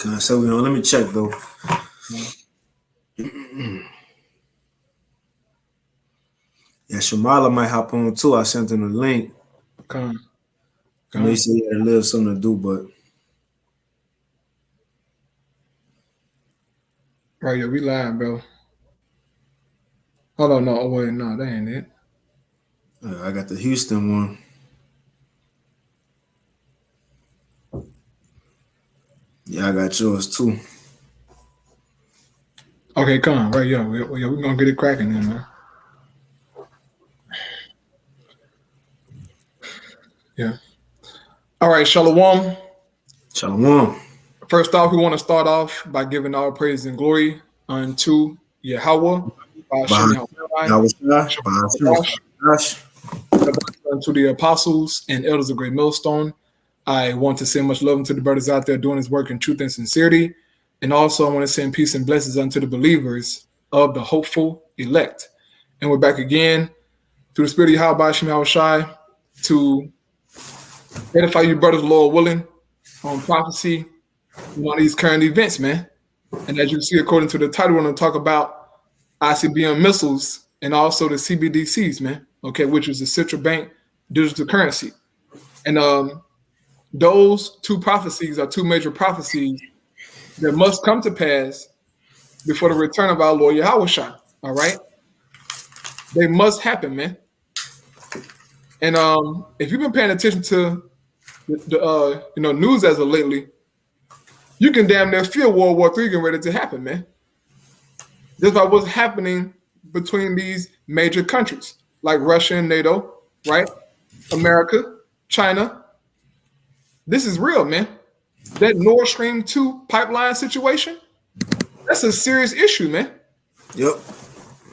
So let me check though. Yeah, Shamala might hop on too. I sent him the link. Come. I know he said he had a little something to do, but right, yeah, we lying, bro. Hold on, no, oh wait, no, that ain't it. I got the Houston one. Yeah, I got yours too. Okay, come on, right, yeah, we're gonna get it cracking then, man. Yeah. All right, Shalom. Shalom. First off, we want to start off by giving all praise and glory unto Yahweh, unto the apostles and elders of Great Millstone. I want to send much love unto the brothers out there doing his work in truth and sincerity. And also I want to send peace and blessings unto the believers of the hopeful elect. And we're back again through the spirit of Yahweh Shemel Shai to edify you brothers, Lord willing, on prophecy on these current events, man. And as you see, according to the title, we're going to talk about Icbm missiles and also the Cbdc'S, man. Okay, which is the central bank digital currency. And those two prophecies are two major prophecies that must come to pass before the return of our Lord Yahweh Shai. All right, they must happen, man. And if you've been paying attention to the news as of lately, you can damn near feel World War III getting ready to happen, man. Just by what's happening between these major countries like Russia and NATO, right? America, China. This is real, man. That Nord Stream 2 pipeline situation, that's a serious issue, man. Yep.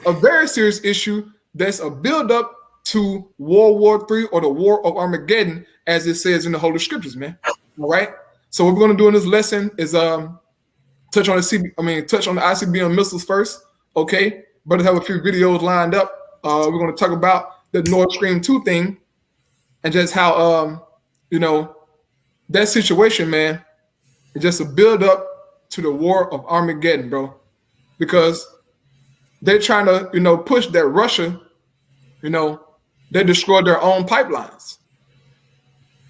A very serious issue that's a buildup to World War III or the War of Armageddon, as it says in the Holy Scriptures, man. All right? So what we're going to do in this lesson is touch on the Icbm missiles first, okay? But have a few videos lined up. We're going to talk about the Nord Stream 2 thing and just how that situation, man, is just a build up to the War of Armageddon, bro. Because they're trying to, push that Russia, they destroyed their own pipelines,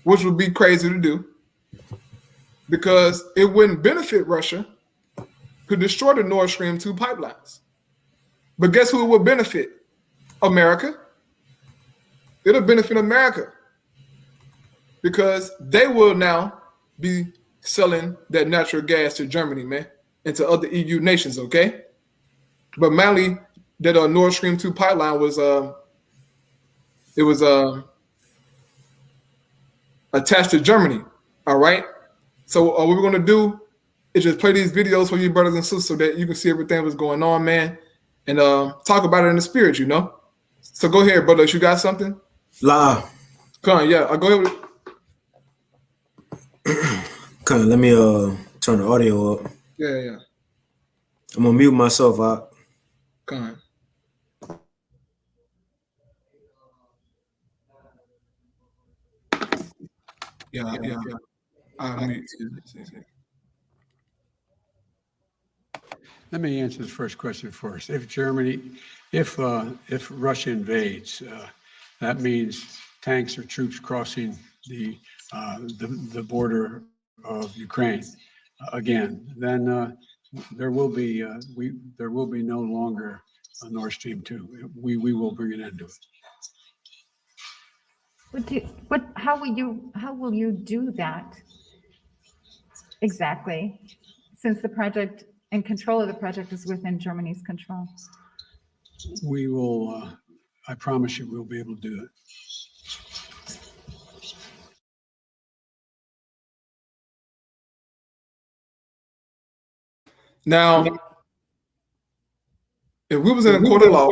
which would be crazy to do. Because it wouldn't benefit Russia to destroy the Nord Stream 2 pipelines. But guess who it would benefit? America. It'll benefit America because they will now be selling that natural gas to Germany, man, and to other EU nations, okay? But mainly that Nord Stream 2 pipeline was attached to Germany, all right? So what we're going to do is just play these videos for you brothers and sisters so that you can see everything that's going on, man, and talk about it in the spirit, So go ahead, brothers. You got something? La. Come on, yeah. I'll go ahead with Come on, let me turn the audio up. Yeah. I'm going to mute myself out. Come on. Yeah. Let me answer the first question first. If Russia invades, that means tanks or troops crossing the border of Ukraine again. Then there will be no longer a Nord Stream 2. We will bring an end to it. How will you do that exactly, since the project and control of the project is within Germany's control? We will, I promise you, we'll be able to do it. Now, if we was in a court of law,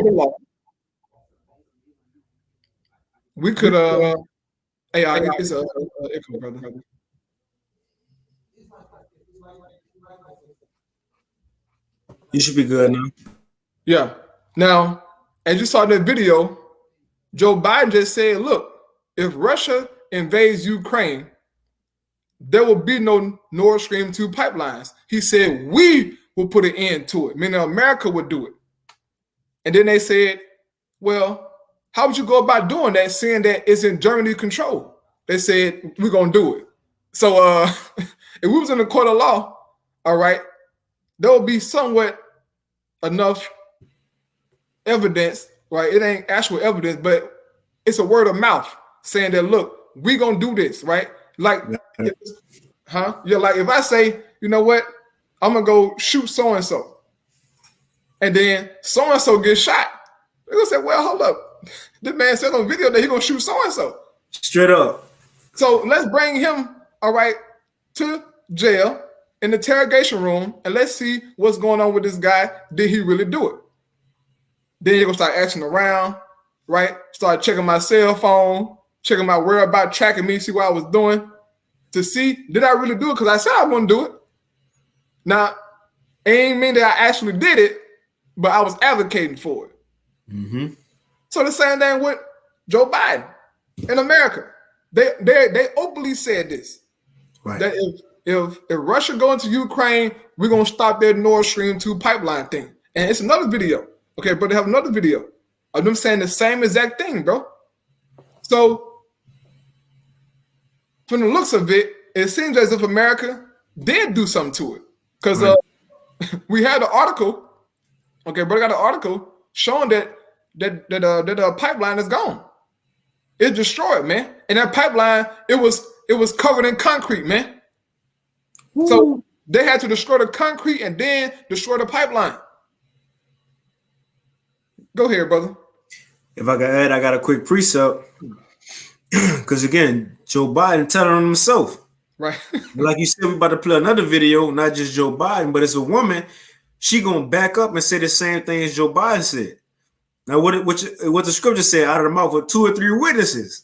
we could hey, it's a echo, brother. You should be good now. Yeah. Now, as you saw in that video, Joe Biden just said, look, if Russia invades Ukraine, there will be no Nord Stream 2 pipelines. He said we will put an end to it, meaning America would do it. And then they said, well, how would you go about doing that, seeing that it's in Germany's control? They said, we're going to do it. So if we was in the court of law, all right, there will be somewhat enough evidence, right? It ain't actual evidence, but it's a word of mouth saying that, look, we're going to do this, right? Like, Yeah, like if I say, you know what, I'm going to go shoot so-and-so, and then so-and-so gets shot, they're going to say, well, hold up. This man said on video that he's going to shoot so-and-so. Straight up. So let's bring him, all right, to jail in the interrogation room, and let's see what's going on with this guy. Did he really do it? Then you're going to start asking around, right? Start checking my cell phone, checking my whereabouts, tracking me, see what I was doing to see, did I really do it? Because I said I wouldn't do it. Now, it ain't mean that I actually did it, but I was advocating for it. Mm-hmm. So the same thing with Joe Biden in America. They openly said this, Right. that if Russia go into Ukraine, we're going to stop their Nord Stream 2 pipeline thing. And it's another video. Okay, but they have another video of them saying the same exact thing, bro. So from the looks of it, it seems as if America did do something to it. Because we had an article, okay, but I got an article showing that the pipeline is gone. It's destroyed, man. And that pipeline, it was covered in concrete, man. Ooh. So they had to destroy the concrete and then destroy the pipeline. Go ahead, brother. If I can add, I got a quick precept. Because again, Joe Biden telling on himself. Right. Like you said, we're about to play another video, not just Joe Biden, but it's a woman. She gonna back up and say the same thing as Joe Biden said. Now, what the scripture said out of the mouth of 2 or 3 witnesses.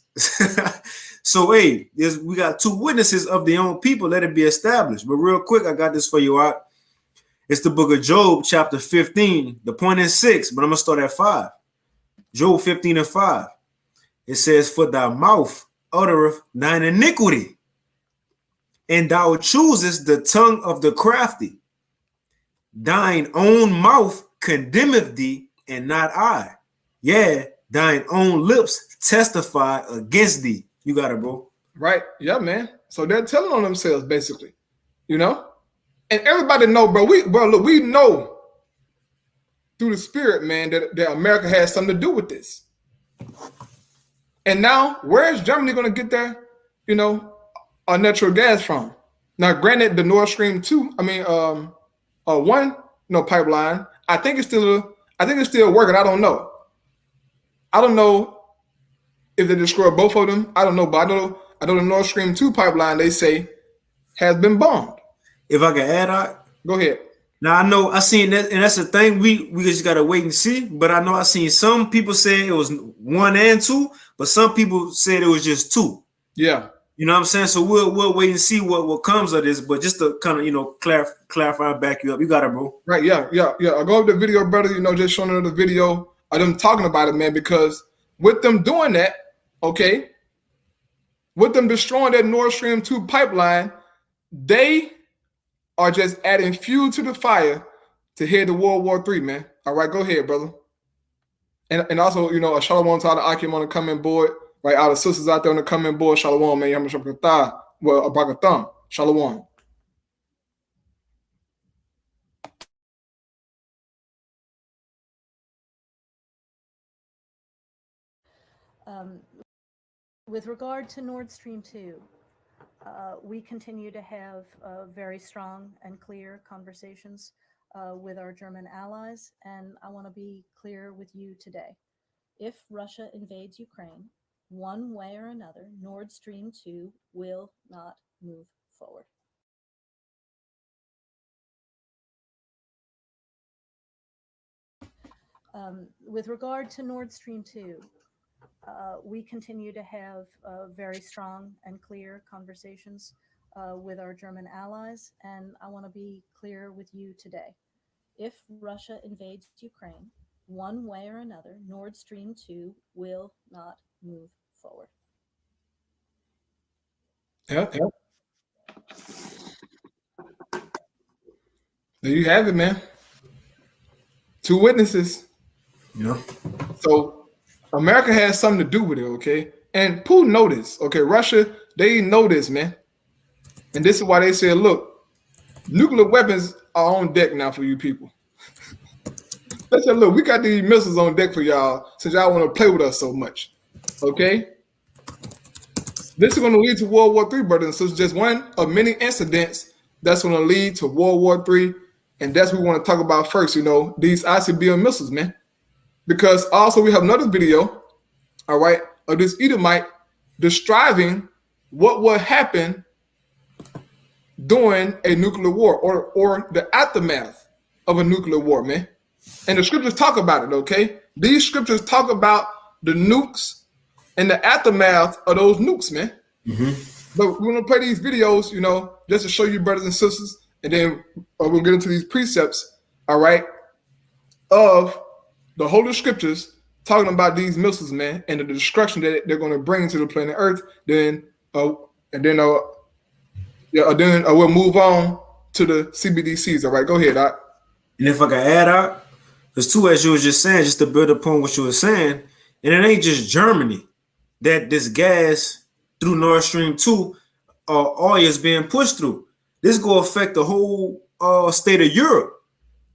So, hey, we got 2 witnesses of their own people. Let it be established. But real quick, I got this for you, Art. It's the book of Job, chapter 15. The point is 6, but I'm gonna start at 5. Job 15 and 5. It says, for thy mouth uttereth thine iniquity, and thou choosest the tongue of the crafty. Thine own mouth condemneth thee, and not I. Yeah, thine own lips testify against thee. You got it, bro. Right. Yeah, man. So they're telling on themselves, basically. You know? And everybody know, bro. We know through the spirit, man, that America has something to do with this. And now, where is Germany going to get their, natural gas from? Now, granted, the Nord Stream 2, 1, pipeline, I think it's still working. I don't know. I don't know if they destroy both of them. I don't know, but I know the Nord Stream 2 pipeline, they say, has been bombed. If I can add, go ahead. Now I know I seen that, and that's the thing. We just gotta wait and see. But I know I seen some people say it was 1 and 2, but some people said it was just 2. Yeah. You know what I'm saying? So we'll wait and see what comes of this. But just to kind of clarify and back you up, you got it, bro. Right? Yeah. I go over the video, brother. Just showing them the video of them talking about it, man. Because with them doing that, okay, with them destroying that Nord Stream 2 pipeline, they are just adding fuel to the fire to head to World War III, man. All right, go ahead, brother. And also, a shalom to all the Icbm'S on the coming board, right? All the sisters out there on the coming board, shalom, man. Well, abakatham, shalom. With regard to Nord Stream 2, we continue to have very strong and clear conversations with our German allies, and I want to be clear with you today. If Russia invades Ukraine, one way or another, Nord Stream 2 will not move forward. With regard to Nord Stream 2, we continue to have very strong and clear conversations with our German allies, and I want to be clear with you today. If Russia invades Ukraine, one way or another, Nord Stream 2 will not move forward. Yeah. There you have it, man. 2 witnesses. You know, So America has something to do with it, okay? And Putin know this, okay? Russia, they know this, man. And this is why they said, look, nuclear weapons are on deck now for you people. They said, look, we got these missiles on deck for y'all since y'all want to play with us so much, okay? This is going to lead to World War III, brothers and sisters. Just one of many incidents that's going to lead to World War III. And that's what we want to talk about first, you know, these ICBM missiles, man. Because also we have another video, all right, of this Edomite describing what would happen during a nuclear war or the aftermath of a nuclear war, man. And the scriptures talk about it, okay? These scriptures talk about the nukes and the aftermath of those nukes, man. But we're going to play these videos, you know, just to show you, brothers and sisters, and then we'll get into these precepts, all right, of the Holy Scriptures talking about these missiles, man, and the destruction that they're going to bring to the planet Earth. Then we'll move on to the CBDCs. All right, go ahead, Doc. and if I can add out, there's 2, as you were just saying, just to build upon what you were saying, and it ain't just Germany that this gas through Nord Stream 2 oil is being pushed through. This going to affect the whole state of Europe,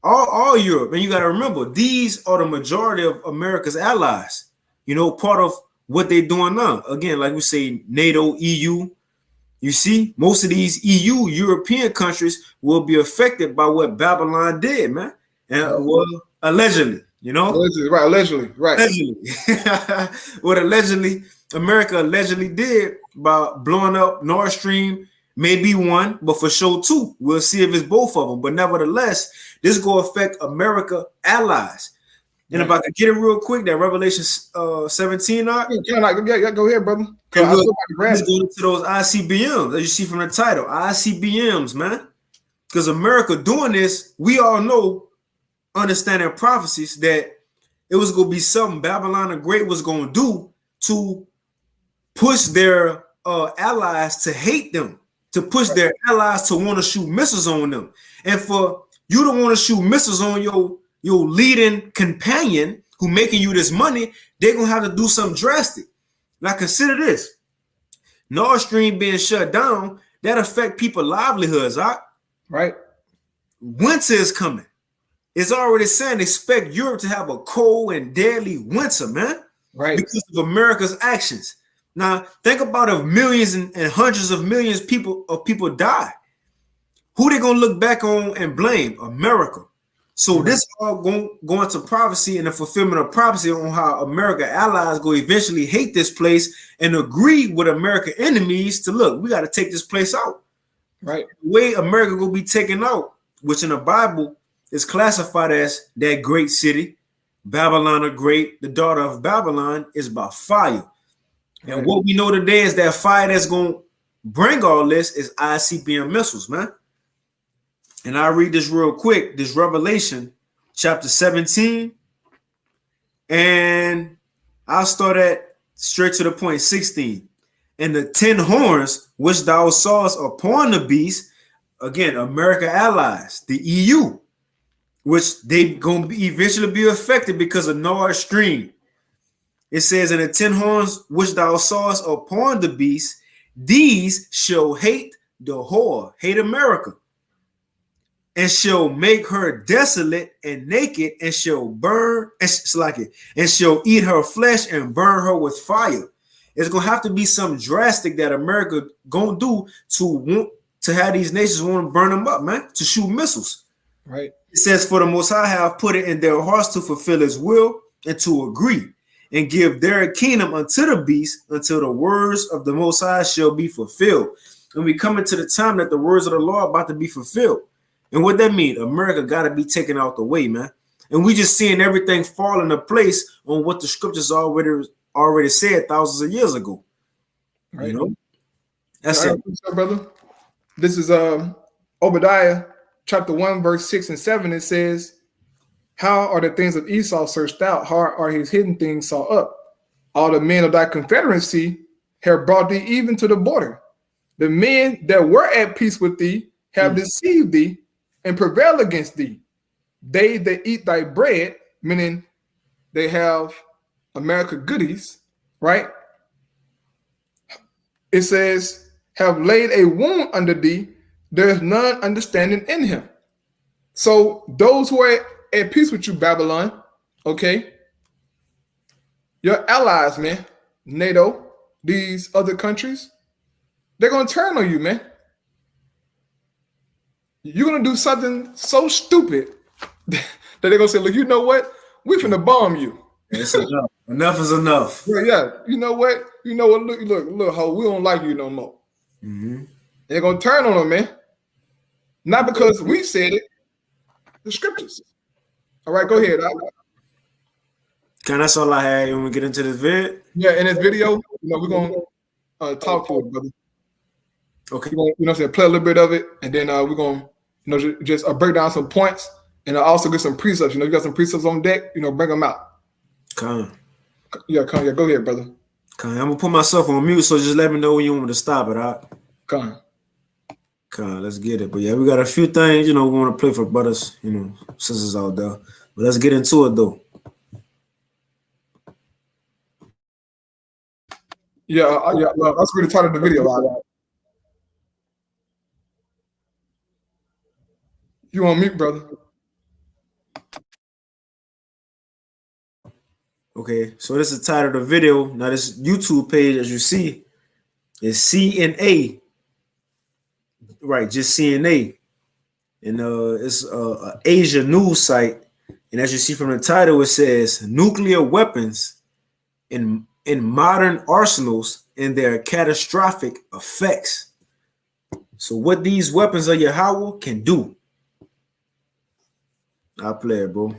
all Europe. And you got to remember, these are the majority of America's allies, you know, part of what they're doing now. Again, like we say, NATO, EU. You see, most of these EU, European countries will be affected by what Babylon did, man. And well, allegedly, you know? Allegedly. What allegedly, America allegedly did by blowing up Nord Stream, maybe 1, but for sure 2. We'll see if it's both of them. But nevertheless, this is going to affect America allies. And if I could get it real quick, that Revelation 17, go ahead, brother. Let's go into those ICBMs, as you see from the title, ICBMs, man. Because America doing this, we all know, understanding prophecies, that it was going to be something Babylon the Great was going to do to push their allies to hate them, to push their allies to want to shoot missiles on them. And for you to want to shoot missiles on your leading companion who making you this money, they're going to have to do something drastic. Now consider this. Nord Stream being shut down, that affect people's livelihoods, right? Winter is coming. It's already saying expect Europe to have a cold and deadly winter, man. Right. Because of America's actions. Now, think about if millions and hundreds of millions of people die. Who they going to look back on and blame? America. So this all going to prophecy and the fulfillment of prophecy on how America allies go eventually hate this place and agree with American enemies to look, we got to take this place out. Right. The way America will be taken out, which in the Bible is classified as that great city, Babylon the Great, the daughter of Babylon, is by fire. Right. And what we know today is that fire that's going to bring all this is ICBM missiles, man. And I'll read this real quick, this Revelation chapter 17. And I'll start at straight to the point, 16. And the 10 horns which thou sawest upon the beast, again, America allies, the EU, which they going to eventually be affected because of Nord Stream. It says, and the 10 horns which thou sawest upon the beast, these shall hate the whore, hate America, and shall make her desolate and naked, and shall burn, and shall eat her flesh and burn her with fire. It's gonna have to be something drastic that America gonna do to have these nations want to burn them up, man, to shoot missiles. Right. It says, for the Most High have put it in their hearts to fulfill His will and to agree and give their kingdom unto the beast until the words of the Most High shall be fulfilled. And we come into the time that the words of the Lord are about to be fulfilled. And what that means, America got to be taken out the way, man. And we just seeing everything fall into place on what the scriptures already said thousands of years ago. Right. You know, that's it, brother. This is Obadiah chapter 1, verse 6 and 7. It says, how are the things of Esau searched out? How are his hidden things sought up? All the men of thy confederacy have brought thee even to the border. The men that were at peace with thee have deceived thee and prevail against thee. They that eat thy bread, meaning they have America goodies, right? It says, have laid a wound under thee, there is none understanding in him. So those who are at peace with you, Babylon, okay, your allies, man, NATO, these other countries, they're going to turn on you, man. You're going to do something so stupid that they're going to say, look, you know what? We're finna bomb you. It's enough. Enough is enough. Yeah, you know what? Look, ho, we don't like you no more. Mm-hmm. They're going to turn on them, man. Not because we said it, the scriptures. All right, go ahead. That's all I had when we get into this vid. Yeah, in this video, we're going to talk to it, brother. Okay. We're going to play a little bit of it, and then we're going to just break down some points, and also get some precepts. You got some precepts on deck, bring them out. Come. Yeah, go ahead, brother. I'm going to put myself on mute, so just let me know when you want me to stop it, all right? Come, let's get it. But yeah, we got a few things, we want to play for brothers, sisters out there. But let's get into it, though. Let's read the title of the video. Right? You on mute, brother? Okay, so this is the title of the video. Now, this YouTube page, as you see, is CNA. Right, just CNA. And it's an Asia news site. And as you see from the title, it says nuclear weapons in modern arsenals and their catastrophic effects. So what these weapons of Yahweh can do. I'll play it, bro.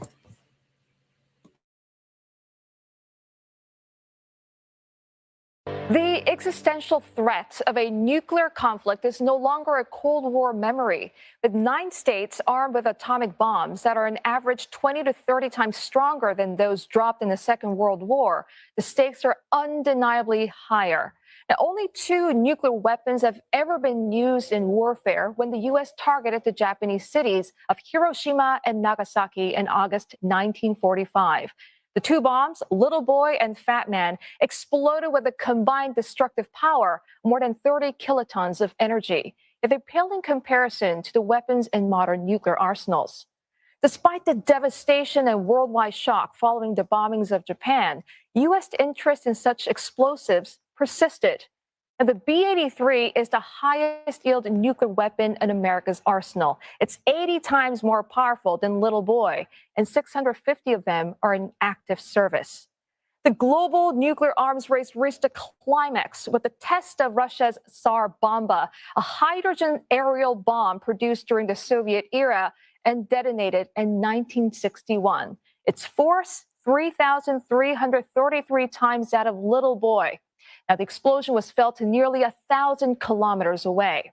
The existential threat of a nuclear conflict is no longer a Cold War memory. With 9 states armed with atomic bombs that are an average 20 to 30 times stronger than those dropped in the Second World War, the stakes are undeniably higher. Now, only 2 nuclear weapons have ever been used in warfare when the U.S. targeted the Japanese cities of Hiroshima and Nagasaki in August 1945. The 2 bombs, Little Boy and Fat Man, exploded with a combined destructive power, more than 30 kilotons of energy. Yet they pale in comparison to the weapons in modern nuclear arsenals. Despite the devastation and worldwide shock following the bombings of Japan, U.S. interest in such explosives persisted. And the B-83 is the highest yield nuclear weapon in America's arsenal. It's 80 times more powerful than Little Boy, and 650 of them are in active service. The global nuclear arms race reached a climax with the test of Russia's Tsar Bomba, a hydrogen aerial bomb produced during the Soviet era and detonated in 1961. Its force, 3,333 times that of Little Boy. Now, the explosion was felt nearly 1,000 kilometers away.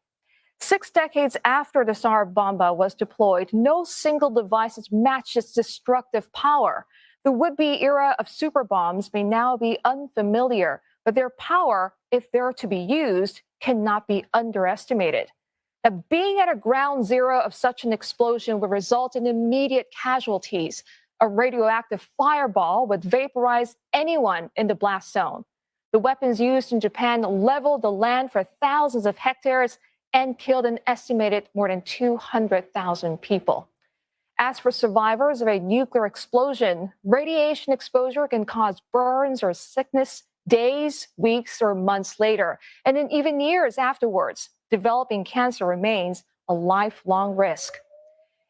6 decades after the Tsar Bomba was deployed, no single device has matched its destructive power. The would-be era of super bombs may now be unfamiliar, but their power, if they're to be used, cannot be underestimated. Now, being at a ground zero of such an explosion would result in immediate casualties. A radioactive fireball would vaporize anyone in the blast zone. The weapons used in Japan leveled the land for thousands of hectares and killed an estimated more than 200,000 people. As for survivors of a nuclear explosion, radiation exposure can cause burns or sickness days, weeks, or months later, and then even years afterwards. Developing cancer remains a lifelong risk.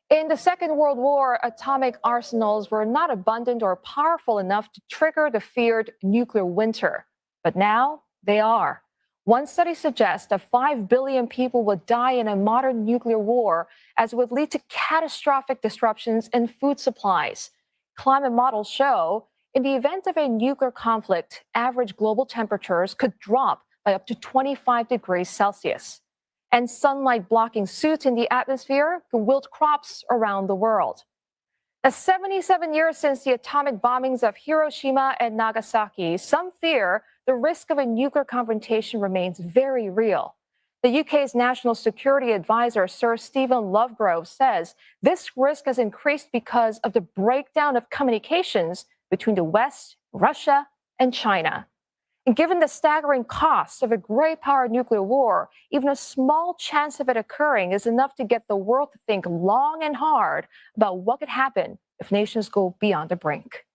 In the Second World War, atomic arsenals were not abundant or powerful enough to trigger the feared nuclear winter. But now they are. One study suggests that 5 billion people would die in a modern nuclear war, as it would lead to catastrophic disruptions in food supplies. Climate models show in the event of a nuclear conflict, average global temperatures could drop by up to 25 degrees Celsius. And sunlight blocking suits in the atmosphere could wilt crops around the world. Now, 77 years since the atomic bombings of Hiroshima and Nagasaki, some fear the risk of a nuclear confrontation remains very real. The UK's National Security Advisor, Sir Stephen Lovegrove, says this risk has increased because of the breakdown of communications between the West, Russia, and China. And given the staggering cost of a great-power nuclear war, even a small chance of it occurring is enough to get the world to think long and hard about what could happen if nations go beyond the brink.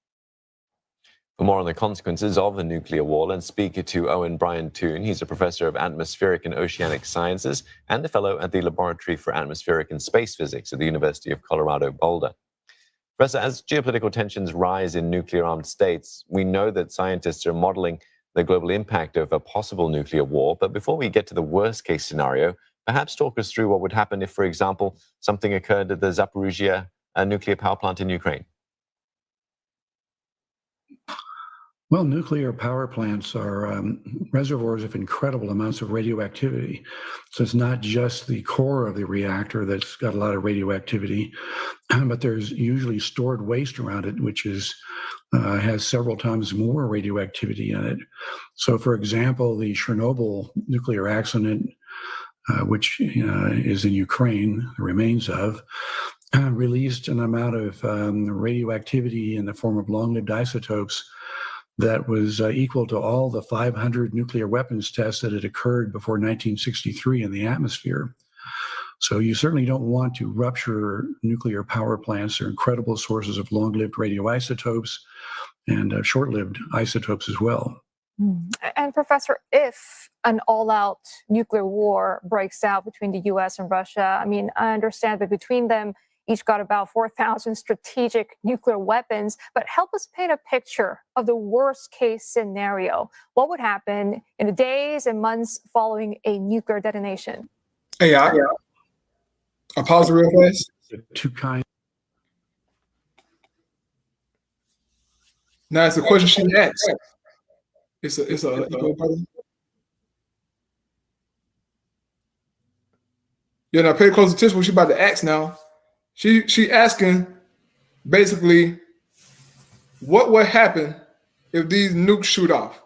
For more on the consequences of the nuclear war, let's speak to Owen Bryan-Toon. He's a professor of atmospheric and oceanic sciences and a fellow at the Laboratory for Atmospheric and Space Physics at the University of Colorado Boulder. Professor, as geopolitical tensions rise in nuclear-armed states, we know that scientists are modeling the global impact of a possible nuclear war. But before we get to the worst-case scenario, perhaps talk us through what would happen if, for example, something occurred at the Zaporizhzhia nuclear power plant in Ukraine. Well, nuclear power plants are reservoirs of incredible amounts of radioactivity. So it's not just the core of the reactor that's got a lot of radioactivity, but there's usually stored waste around it, which has several times more radioactivity in it. So, for example, the Chernobyl nuclear accident, which is in Ukraine, the remains of, released an amount of radioactivity in the form of long-lived isotopes that was equal to all the 500 nuclear weapons tests that had occurred before 1963 in the atmosphere. So you certainly don't want to rupture nuclear power plants. They're incredible sources of long-lived radioisotopes and short-lived isotopes as well. And Professor, if an all-out nuclear war breaks out between the U.S. and Russia, I mean, I understand that between them, each got about 4,000 strategic nuclear weapons, but help us paint a picture of the worst case scenario. What would happen in the days and months following a nuclear detonation? Hey, I'll pause real fast. Two kinds. Now it's a question she asked. It's a yeah, now pay close attention what she's about to ask now. She asking basically what would happen if these nukes shoot off?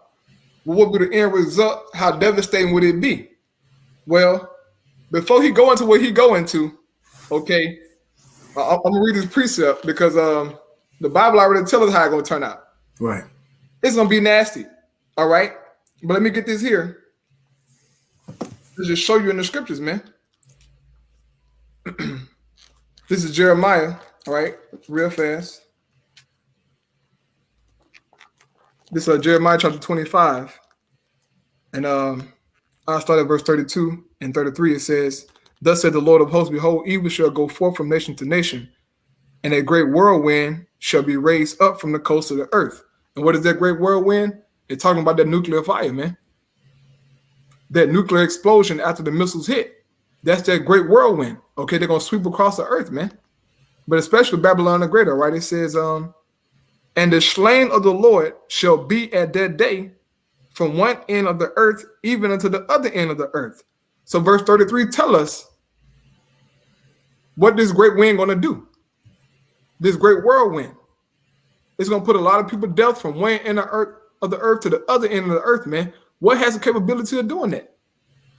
What would be the end result? How devastating would it be? Well, before he go into what he go into, okay, I'm gonna read this precept because the Bible already tells us how it's gonna turn out. Right. It's gonna be nasty. All right. But let me get this here. Let's just show you in the scriptures, man. This is Jeremiah, all right, real fast. This is Jeremiah chapter 25. And I'll start at verse 32 and 33. It says, "Thus said the Lord of hosts, behold, evil shall go forth from nation to nation, and a great whirlwind shall be raised up from the coast of the earth." And what is that great whirlwind? They're talking about that nuclear fire, man. That nuclear explosion after the missiles hit. That's that great whirlwind. Okay, they're going to sweep across the earth, man. But especially Babylon the Great, all right? It says, "And the slain of the Lord shall be at that day from one end of the earth even unto the other end of the earth." So verse 33 tell us what this great wind going to do. This great whirlwind. It's going to put a lot of people to death from one end of the earth to the other end of the earth, man. What has the capability of doing that?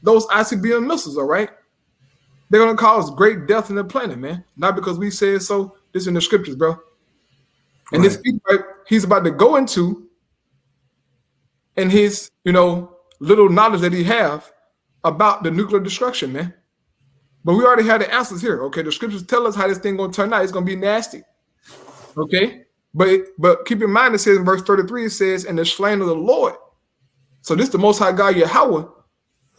Those Icbm missiles, all right? They're going to cause great death in the planet, man. Not because we said so. This is in the scriptures, bro. And this he's about to go into, and his, little knowledge that he have about the nuclear destruction, man. But we already have the answers here, okay? The scriptures tell us how this thing going to turn out. It's going to be nasty, okay? But keep in mind, it says in verse 33, it says, "And the slain of the Lord." So this is the Most High God, Yahweh,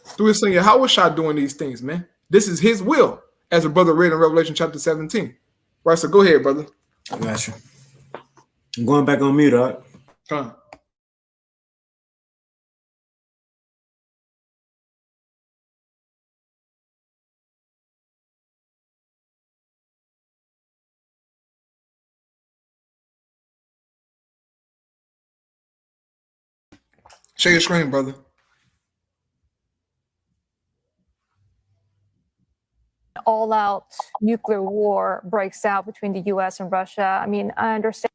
through his son Yahweh shot doing these things, man. This is his will, as a brother read in Revelation chapter 17. Right, so go ahead, brother. I got you. I'm going back on mute, all right? Share your screen, brother. All-out nuclear war breaks out between the U.S. and Russia. I mean, I understand.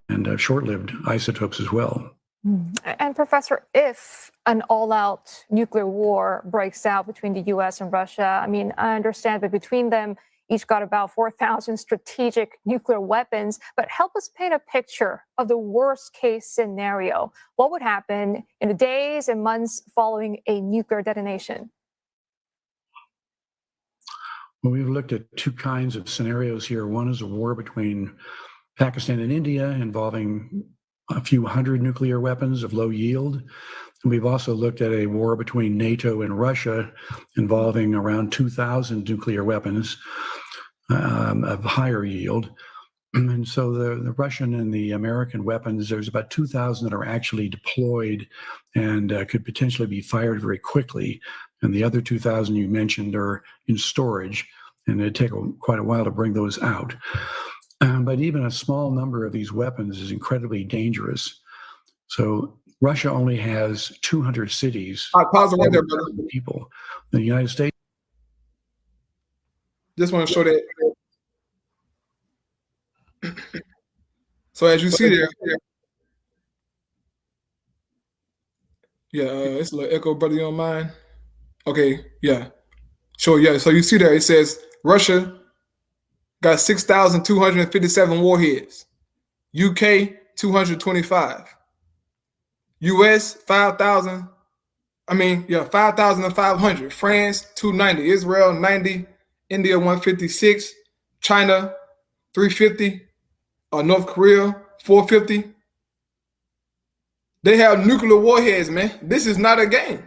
And short-lived isotopes as well. And Professor, if an all-out nuclear war breaks out between the U.S. and Russia, I mean, I understand that between them, each got about 4,000 strategic nuclear weapons, but help us paint a picture of the worst-case scenario. What would happen in the days and months following a nuclear detonation? Well, we've looked at two kinds of scenarios here. One is a war between Pakistan and India involving a few hundred nuclear weapons of low yield. And we've also looked at a war between NATO and Russia involving around 2,000 nuclear weapons of higher yield. And so the Russian and the American weapons, there's about 2,000 that are actually deployed and could potentially be fired very quickly. And the other 2,000 you mentioned are in storage, and it'd take quite a while to bring those out. But even a small number of these weapons is incredibly dangerous. So Russia only has 200 cities. Pause it right there, brother. People. The United States. Just want to show that. So as you see there, it's a little echo, brother. You don't mind? Okay, yeah. Sure, yeah. So you see there, it says Russia got 6,257 warheads. UK, 225. US, 5,000. 5,500. France, 290. Israel, 90. India, 156. China, 350. North Korea, 450. They have nuclear warheads, man. This is not a game.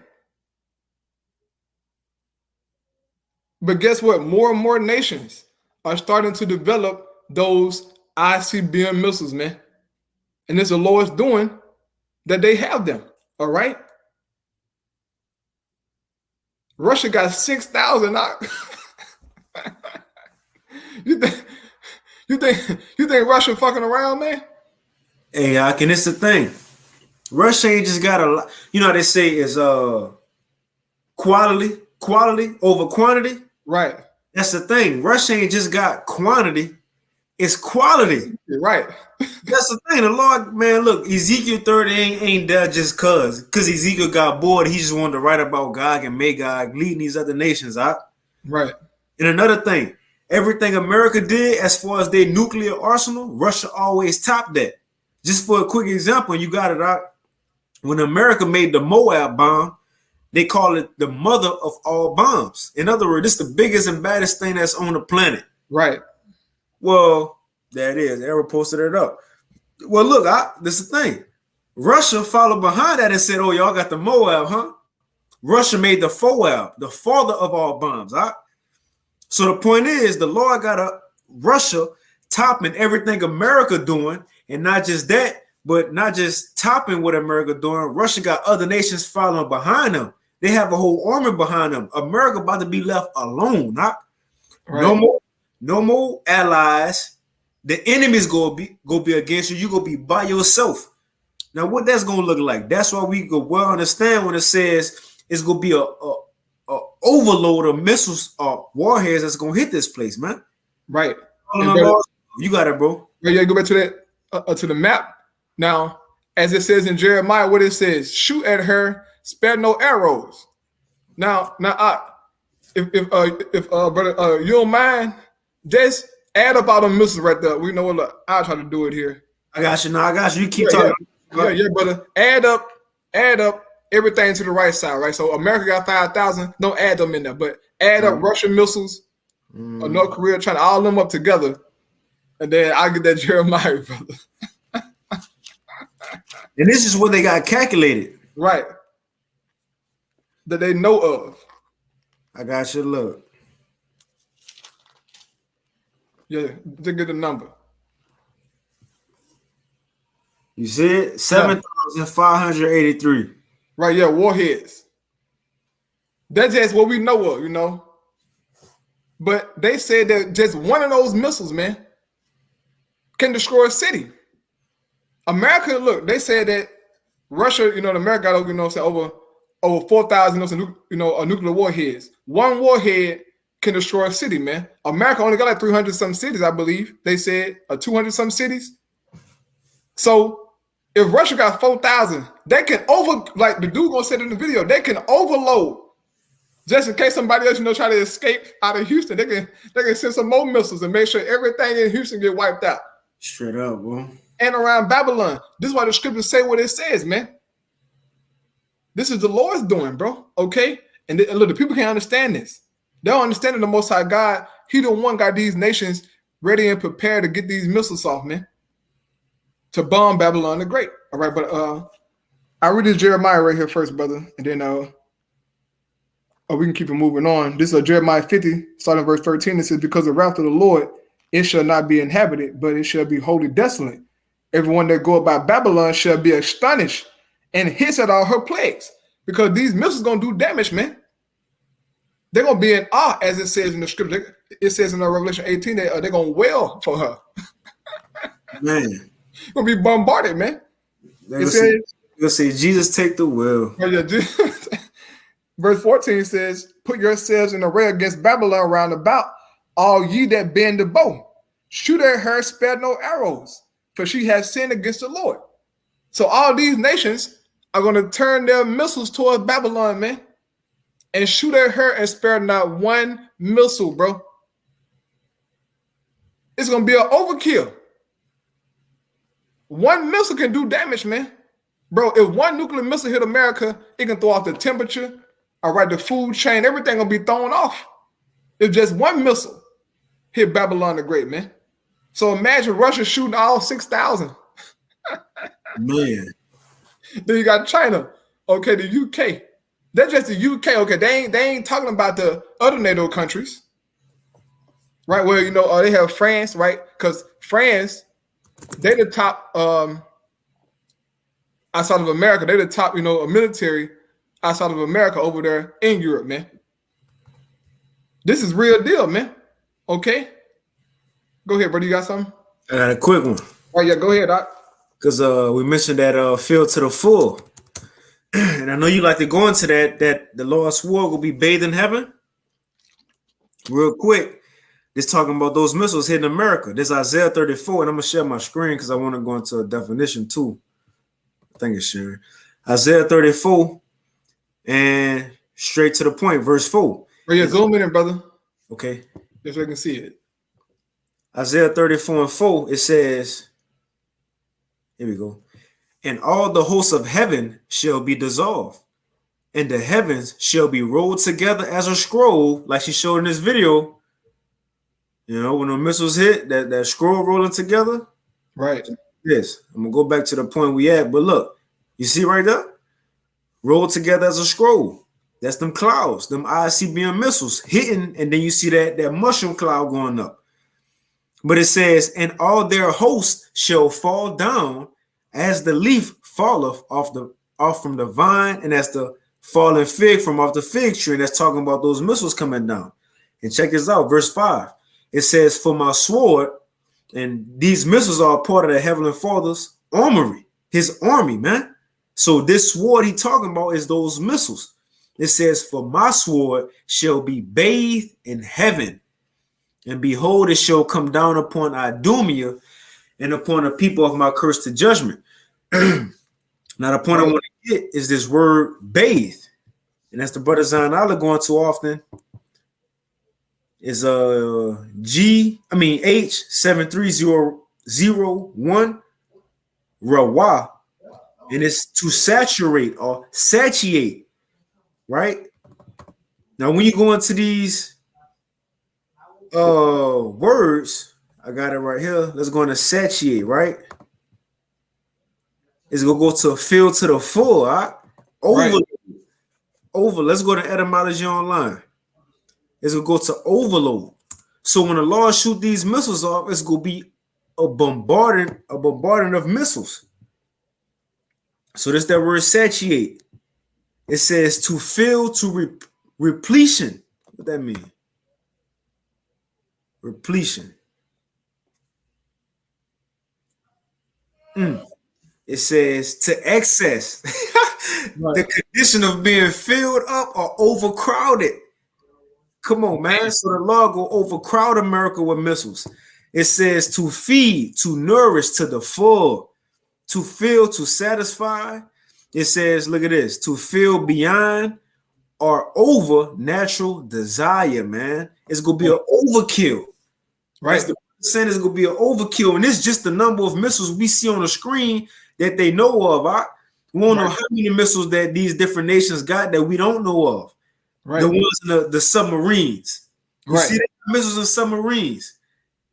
But guess what? More and more nations are starting to develop those ICBM missiles, man. And it's the lowest doing that they have them. All right. Russia got 6,000. You think Russia fucking around, man? Hey, and it's the thing. Russia ain't just got a lot. You know how they say is quality over quantity. Right. That's the thing. Russia ain't just got quantity, it's quality. Right. That's the thing. The Lord, man, look, Ezekiel 30 ain't there just cause Ezekiel got bored. He just wanted to write about Gog and Magog leading these other nations out. Right. And another thing, everything America did as far as their nuclear arsenal, Russia always topped that. Just for a quick example, you got it out. When America made the Moab bomb, they call it the mother of all bombs. In other words, this is the biggest and baddest thing that's on the planet. Right. Well, there it is. Errol posted it up. Well, look, this is the thing. Russia followed behind that and said, oh, y'all got the Moab, huh? Russia made the Foab, the father of all bombs. So the point is, the Lord got Russia topping everything America doing, and not just that, but not just topping what America doing. Russia got other nations following behind them. They have a whole army behind them. America about to be left alone. Right. No more allies. The enemy's go be against you. You gonna be by yourself. Now, what that's gonna look like? That's why we go well understand when it says it's gonna be a overload of missiles or warheads that's gonna hit this place, man. Right. You got it, bro. Yeah, go back to that to the map. Now, as it says in Jeremiah, what it says, shoot at her, spare no arrows. Now, if brother, you don't mind, just add up all the missiles right there. We know what. Look, I'll try to do it here. I got you. Now I got you. You keep talking. Yeah, brother. Add up everything to the right side, right? So America got 5,000. Don't add them in there, but add up Russian missiles, North Korea, trying to all them up together, and then I'll get that Jeremiah, brother. And this is what they got calculated. Right. That they know of. I got you. Look. Yeah, to get the number. You see it? 7,583. Right, yeah, warheads. That's just what we know of, you know. But they said that just one of those missiles, man, can destroy a city. America, look, they said that Russia, America got over 4,000, nuclear warheads. One warhead can destroy a city, man. America only got like 300 some cities, I believe. They said 200 some cities. So If Russia got 4,000, they can like the dude gonna say in the video, they can overload. Just in case somebody else, try to escape out of Houston, they can send some more missiles and make sure everything in Houston get wiped out. Straight up, bro. And around Babylon. This is why the scriptures say what it says, man. This is the Lord's doing, bro. Okay? And look, the people can't understand this. They don't understand that the Most High God, He the one got these nations ready and prepared to get these missiles off, man. To bomb Babylon the Great. All right, but I read this Jeremiah right here first, brother, and then we can keep it moving on. This is Jeremiah 50, starting verse 13. It says, because the wrath of the Lord, it shall not be inhabited, but it shall be wholly desolate. Everyone that go about Babylon shall be astonished and hiss at all her plagues, because these missiles going to do damage, man. They're going to be in awe, as it says in the scripture. It says in Revelation 18 that they're going to wail for her. Man. Going to be bombarded, man. It says, you'll say, Jesus, take the wheel. Verse 14 says, put yourselves in array against Babylon round about, all ye that bend the bow. Shoot at her, spare no arrows, for she has sinned against the Lord. So all these nations are going to turn their missiles towards Babylon, man, and shoot at her and spare not one missile, bro. It's going to be an overkill. One missile can do damage, man. Bro, if one nuclear missile hit America, it can throw off the temperature, all right, the food chain, everything will be thrown off. If just one missile hit Babylon the Great, man. So imagine Russia shooting all 6,000. Man. Then you got China. Okay, the UK. That's just the UK. Okay, they ain't talking about the other NATO countries. Right, where, they have France, right? Because France, they the top, outside of America, they the top, a military outside of America over there in Europe, man. This is real deal, man. Okay? Go ahead, brother. You got something? I got a quick one. Oh, yeah, go ahead, Doc. Because we mentioned that field to the full. And I know you like to go into that the Lord swore will be bathed in heaven. Real quick, this talking about those missiles hitting America. This Isaiah 34, and I'm going to share my screen because I want to go into a definition too. I think it's sharing. Isaiah 34, and straight to the point, verse 4. Oh, yeah, zoom in, brother. Okay. Just so I can see it. Isaiah 34 and 4, it says, here we go. And all the hosts of heaven shall be dissolved, and the heavens shall be rolled together as a scroll, like she showed in this video. When the missiles hit, that scroll rolling together. Right. Yes. I'm going to go back to the point we at, but look, you see right there? Rolled together as a scroll. That's them clouds, them Icbm missiles hitting, and then you see that mushroom cloud going up. But it says, and all their hosts shall fall down as the leaf falleth off from the vine, and as the fallen fig from off the fig tree. And that's talking about those missiles coming down. And check this out, verse 5. It says, for my sword, and these missiles are part of the Heavenly Father's armory, his army, man. So this sword he talking about is those missiles. It says, for my sword shall be bathed in heaven, and behold, it shall come down upon Idumea and upon the people of my curse to judgment. Now, the point I want to get is this word bathe. And that's the brother Zion Allah going too often. Is H73001 Rawa. And it's to saturate or satiate, right? Now, when you go into these words, I got it right here. Let's go into satiate, right? It's gonna go to fill to the full, all right? Over. Let's go to etymology online. It's gonna go to overload. So when the Lord shoot these missiles off, it's gonna be a bombarding of missiles. So that's that word satiate. It says to fill to repletion. What that mean? Repletion. It says to excess. The condition of being filled up or overcrowded. Come on, man. So the Lord will overcrowd America with missiles. It says to feed, to nourish to the full. to fill, to satisfy. It says, look at this, to fill beyond or over natural desire, man. It's going to be an overkill. Right. The percent is going to be an overkill. And it's just the number of missiles we see on the screen that they know of. We won't know how many missiles that these different nations got that we don't know of. Right. The ones in the submarines. You see the missiles in submarines.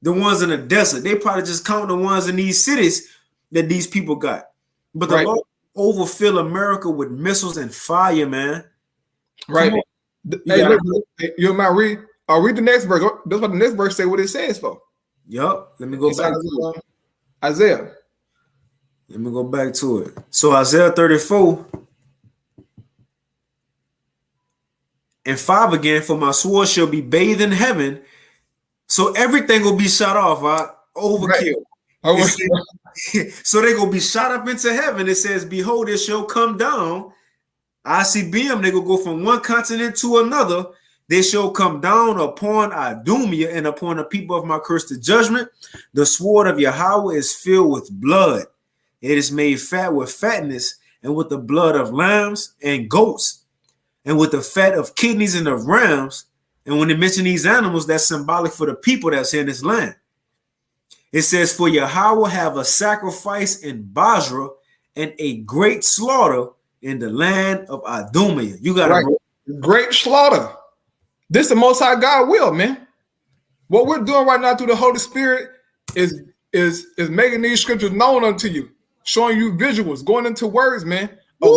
The ones in the desert. They probably just count the ones in these cities that these people got. But the Lord overfill America with missiles and fire, man. Right. Hey, look, you might read. I'll read the next verse. That's what the next verse say. What it says for. Yup. Let me go back to it. Isaiah. Let me go back to it. So Isaiah 34 and 5 again. For my sword shall be bathed in heaven. So everything will be shot off. Overkill. Right. So they're going to be shot up into heaven. It says, behold, it shall come down. Icbm, they will go from one continent to another. They shall come down upon Idumea and upon the people of my curse to judgment. The sword of Yahweh is filled with blood. It is made fat with fatness and with the blood of lambs and goats and with the fat of kidneys and of rams. And when they mention these animals, that's symbolic for the people that's in this land. It says, for Yahweh have a sacrifice in Basra and a great slaughter in the land of Idumea. You got a great slaughter. This is the Most High God will, man. What we're doing right now through the Holy Spirit is making these scriptures known unto you, showing you visuals, going into words, man, of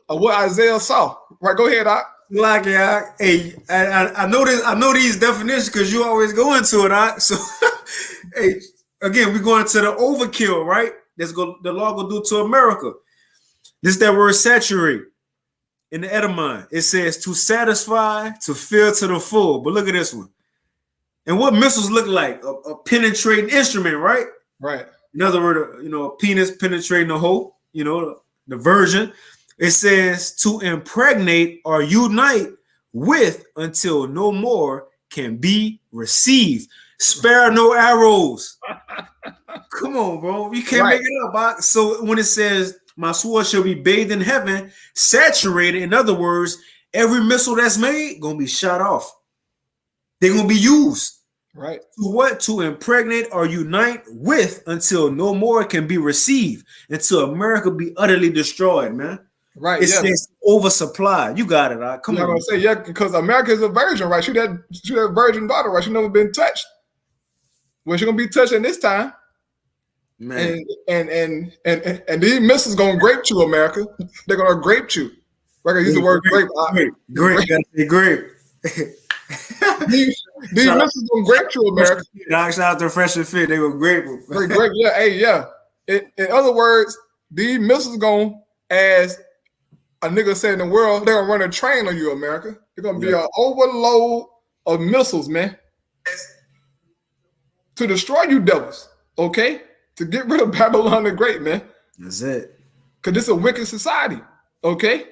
what Isaiah saw. Right, go ahead, Doc. Like, yeah, hey, I know this. I know these definitions because you always go into it, Doc. So, hey, again, we're going to the overkill, right? The law will do to America. This is that word saturate. In the Edamon, it says to satisfy, to fill to the full. But look at this one. And what missiles look like? A penetrating instrument, right? Right. In other words, a penis penetrating the hole, the virgin. It says to impregnate or unite with until no more can be received. Spare no arrows. Come on, bro. You can't make it up. So when it says, my sword shall be bathed in heaven, saturated. In other words, every missile that's made gonna be shot off. They're gonna be used. Right. To what? To impregnate or unite with until no more can be received, until America be utterly destroyed, man. Right. It says oversupply. You got it. Right? Come on. I'm gonna say because America is a virgin, right? She that virgin daughter, right? She never been touched. Well, she's gonna be touched in this time. Man. And these missiles gonna grape you, America. They're gonna grape you. We're gonna use the word grape. Grape. These missiles gonna grape you, America. Shout out to Fresh and Fit. They were grateful. Grape, yeah. Hey, yeah. In other words, these missiles gonna, as a nigga said in the world, they're gonna run a train on you, America. They're gonna be an overload of missiles, man, to destroy you devils. Okay. To get rid of Babylon the Great, man. That's it. Because this is a wicked society. Okay?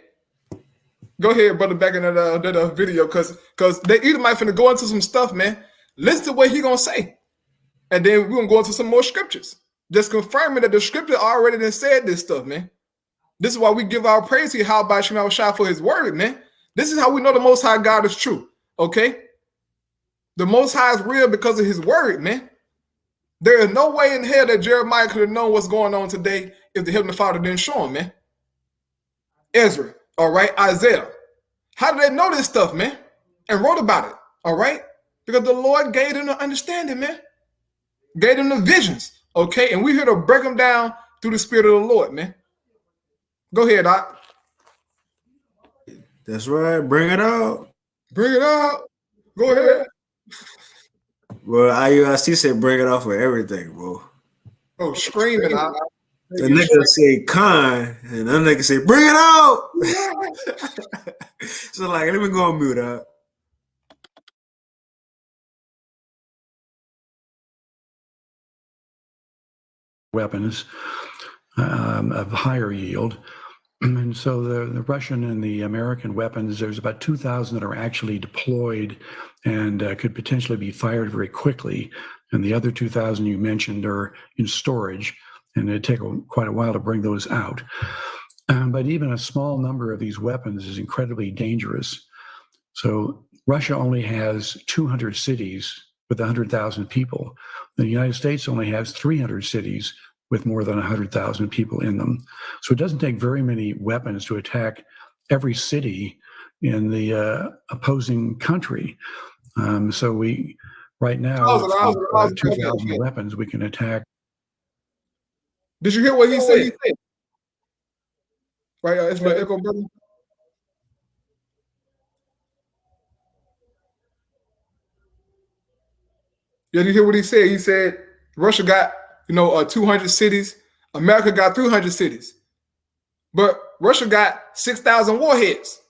Go ahead, brother, back in that video. Because they either might finna go into some stuff, man. Listen to what he going to say. And then we're going to go into some more scriptures. Just confirming that the scripture already done said this stuff, man. This is why we give our praise to Yahweh Shema Shah for his word, man. This is how we know the Most High God is true. Okay? The Most High is real because of his word, man. There is no way in hell that Jeremiah could have known what's going on today if the Heavenly Father didn't show him, man. Ezra, all right, Isaiah. How did they know this stuff, man? And wrote about it, all right? Because the Lord gave them the understanding, man. Gave them the visions, okay? And we're here to break them down through the Spirit of the Lord, man. Go ahead, Doc. That's right. Bring it out. Bring it out. Go ahead. Well, IUIC said bring it out for everything, bro. Oh, screaming out. The nigga say Khan, and the nigga say bring it out. So like, let me go on mute out. Weapons of higher yield. And so the Russian and the American weapons, there's about 2,000 that are actually deployed and could potentially be fired very quickly. And the other 2,000 you mentioned are in storage. and it'd take quite a while to bring those out. But even a small number of these weapons is incredibly dangerous. So Russia only has 200 cities with 100,000 people. The United States only has 300 cities with more than 100,000 people in them. So it doesn't take very many weapons to attack every city in the opposing country. So we, right now, with 2,000 weapons, we can attack. Did you hear what he said? Right, it's my echo, brother. Yeah, did you hear what he said? He said Russia got, 200 cities. America got 300 cities. But Russia got 6,000 warheads.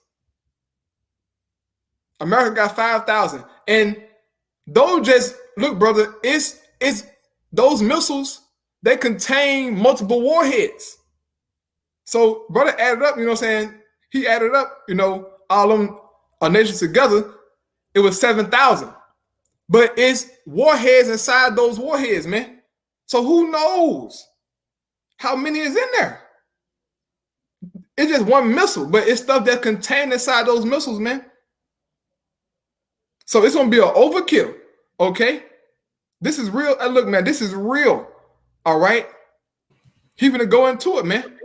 America got 5,000. And those just, look, brother, it's those missiles, they contain multiple warheads. So brother added up, you know what I'm saying? He added up, all them nations together, it was 7,000. But it's warheads inside those warheads, man. So who knows how many is in there? It's just one missile, but it's stuff that's contained inside those missiles, man. So it's going to be an overkill, okay? This is real. Look, man, this is real, all right? He's going to go into it, man.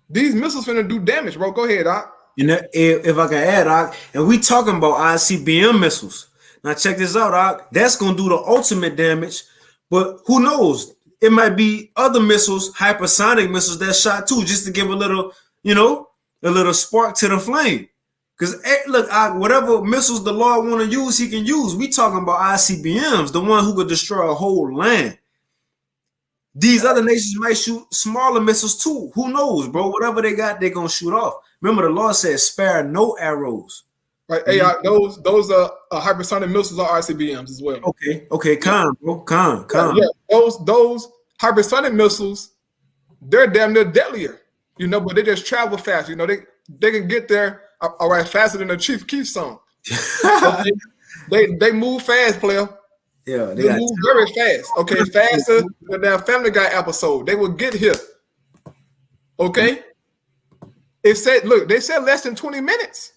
These missiles finna do damage, bro. Go ahead, Doc. If I can add, Doc, and we talking about ICBM missiles. Now check this out, Doc. That's gonna do the ultimate damage, but who knows? It might be other missiles, hypersonic missiles that shot too, just to give a little, a little spark to the flame. Because look, whatever missiles the Lord want to use, He can use. We talking about ICBMs, the one who could destroy a whole land. These other nations might shoot smaller missiles too. Who knows, bro? Whatever they got, they're gonna shoot off. Remember, the Lord said, "Spare no arrows." Right. Hey, those hypersonic missiles are ICBMs as well. Okay, calm, bro. Calm. Yeah, those hypersonic missiles, they're damn near deadlier, but they just travel fast. They can get there all right faster than the Chief Keef song. they move fast, player. Yeah, they move very fast. Okay, faster than that Family Guy episode. They will get here. Okay. It said, look, they said less than 20 minutes.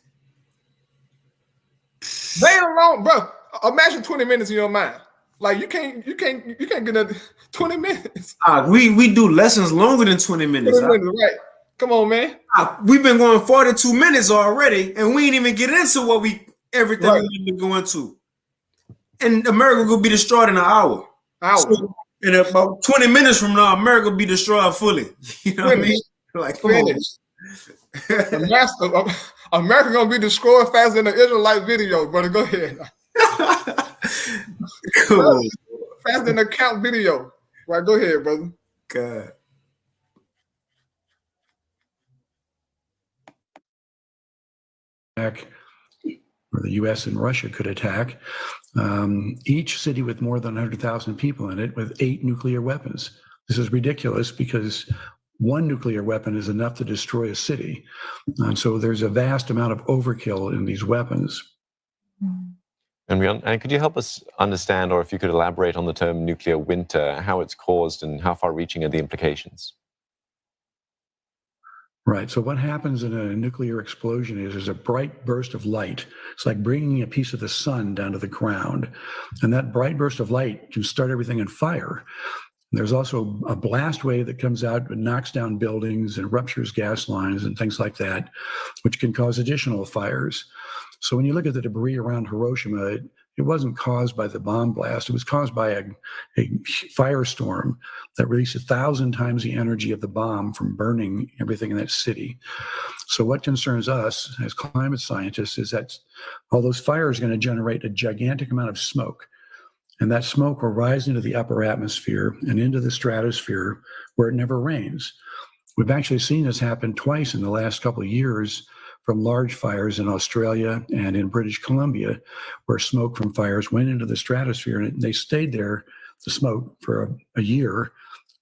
They alone, bro. Imagine 20 minutes in your mind. Like you can't get 20 minutes. We do lessons longer than 20 minutes. 20 minutes, right? Come on, man. We've been going 42 minutes already, and we ain't even get into everything we need to go into. And America will be destroyed in an hour. So, in about 20 minutes from now, America will be destroyed fully. You know what I mean? Like, come on. America gonna be destroyed faster than the Israelite video, brother. Go ahead. Cool. Faster than the count video. Right, go ahead, brother. God. Or the U.S. and Russia could attack each city with more than 100,000 people in it with 8 nuclear weapons. This is ridiculous because one nuclear weapon is enough to destroy a city. So there's a vast amount of overkill in these weapons. And could you help us understand, or if you could elaborate on the term nuclear winter, how it's caused and how far-reaching are the implications? Right. So what happens in a nuclear explosion is there's a bright burst of light. It's like bringing a piece of the sun down to the ground. And that bright burst of light can start everything on fire. There's also a blast wave that comes out and knocks down buildings and ruptures gas lines and things like that, which can cause additional fires. So when you look at the debris around Hiroshima, it wasn't caused by the bomb blast. It was caused by a firestorm that released 1,000 times the energy of the bomb from burning everything in that city. So what concerns us as climate scientists is that all those fires are going to generate a gigantic amount of smoke. And that smoke will rise into the upper atmosphere and into the stratosphere where it never rains. We've actually seen this happen twice in the last couple of years from large fires in Australia and in British Columbia, where smoke from fires went into the stratosphere and they stayed there, the smoke, for a year,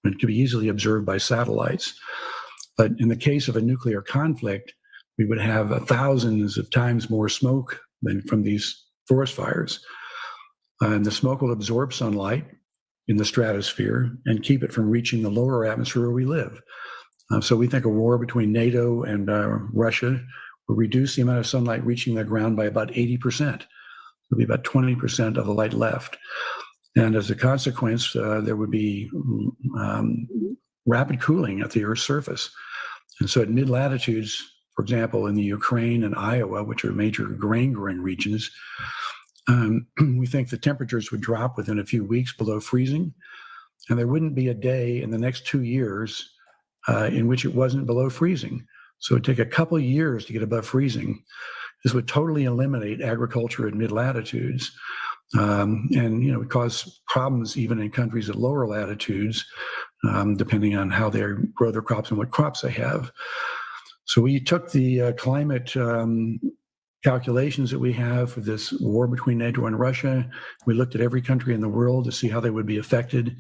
and it could be easily observed by satellites. But in the case of a nuclear conflict, we would have thousands of times more smoke than from these forest fires. And the smoke will absorb sunlight, in the stratosphere and keep it from reaching the lower atmosphere where we live. So we think a war between NATO and Russia will reduce the amount of sunlight reaching the ground by about 80%. There'll be about 20% of the light left. And as a consequence, there would be rapid cooling at the Earth's surface. And so at mid-latitudes, for example, in the Ukraine and Iowa, which are major grain-growing regions, we think the temperatures would drop within a few weeks below freezing. And there wouldn't be a day in the next 2 years in which it wasn't below freezing. So it'd take a couple of years to get above freezing. This would totally eliminate agriculture at mid-latitudes. And, you know, it would cause problems even in countries at lower latitudes, depending on how they grow their crops and what crops they have. So we took the climate calculations that we have for this war between NATO and Russia. We looked at every country in the world to see how they would be affected.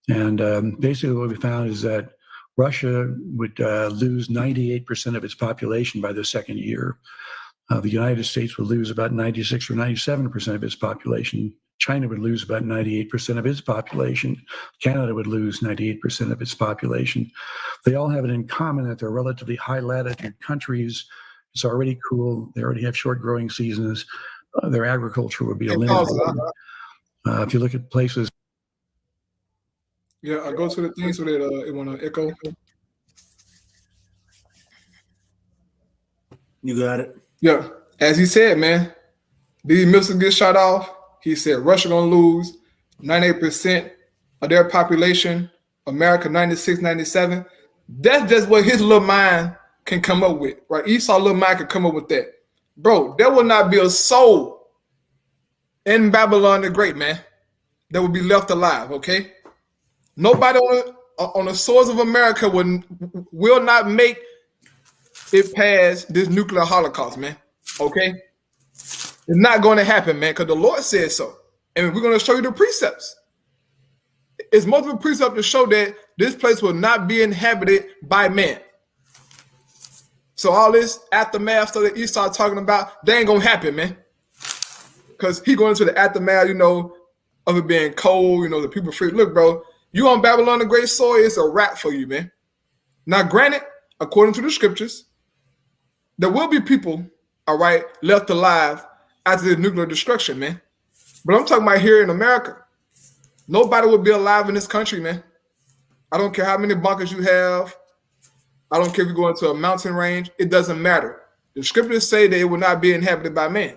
And basically what we found is that Russia would lose 98% of its population by the second year. The United States would lose about 96 or 97% of its population. China would lose about 98% of its population. Canada would lose 98% of its population. They all have it in common that they're relatively high latitude countries. It's already cool. They already have short growing seasons. Their agriculture would be eliminated. If you look at places. Yeah, I go to the thing so that it want to echo. You got it. Yeah, as he said, man, these missiles get shot off. He said Russia gonna lose 98% of their population. America 96, 97. That's just what his little mind can come up with, right? Esau's little mind can come up with that, bro. There will not be a soul in Babylon the Great, man, that will be left alive. Okay. Nobody on the source of America will not make it past this nuclear holocaust, man. Okay? It's not going to happen, man, because the Lord said so. And we're going to show you the precepts. It's multiple precepts to show that this place will not be inhabited by man. So all this aftermath stuff that Esau talking about, that ain't going to happen, man. Because he going into the aftermath, you know, of it being cold, you know, the people free. Look, bro, you on Babylon the Great soil, it's a wrap for you, man. Now, granted, according to the scriptures, there will be people, all right, left alive after the nuclear destruction, man. But I'm talking about here in America. Nobody will be alive in this country, man. I don't care how many bunkers you have. I don't care if you go into a mountain range. It doesn't matter. The scriptures say that it will not be inhabited by man.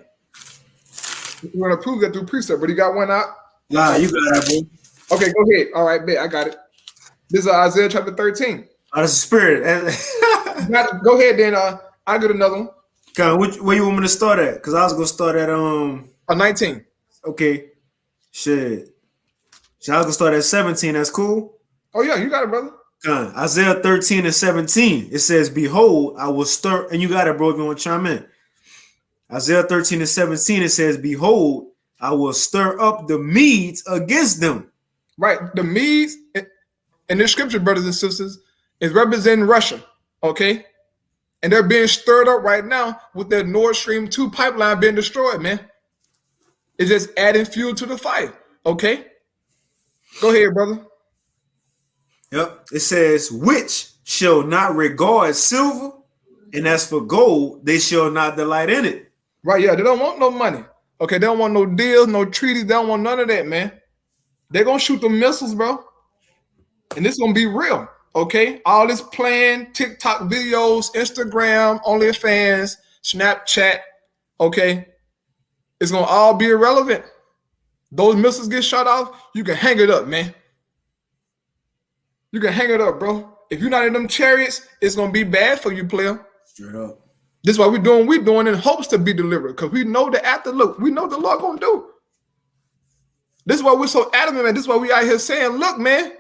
We're going to prove that through precept. But you got one out? Nah, you got it, bro. Okay, go ahead. All right, bet. I got it. This is Isaiah chapter 13. Oh, that's the spirit. Go ahead, then. I get another one. Where you want me to start at? Because I was going to start at 19. Okay. Shit. So I was going to start at 17. That's cool? Oh, yeah, you got it, brother. Isaiah 13 and 17. It says, behold, I will stir. And you got it, bro, if you want to chime in. Isaiah 13 and 17, it says, behold, I will stir up the Medes against them. Right. The Medes in this scripture, brothers and sisters, is representing Russia. Okay. And they're being stirred up right now with their Nord Stream 2 pipeline being destroyed, man. It's just adding fuel to the fire. Okay. Go ahead, brother. Yep. It says, which shall not regard silver, and as for gold, they shall not delight in it. Right. Yeah. They don't want no money. Okay. They don't want no deals, no treaties. They don't want none of that, man. They're going to shoot the missiles, bro. And this is going to be real. Okay. All this playing TikTok videos, Instagram, OnlyFans, Snapchat. Okay. It's going to all be irrelevant. Those missiles get shot off. You can hang it up, man. You can hang it up, bro. If you're not in them chariots, it's going to be bad for you, player. Straight up. This is what we're doing in hopes to be delivered, because we know the afterlook. We know the Lord going to do. This is why we're so adamant, man. This is why we out here saying, look, man,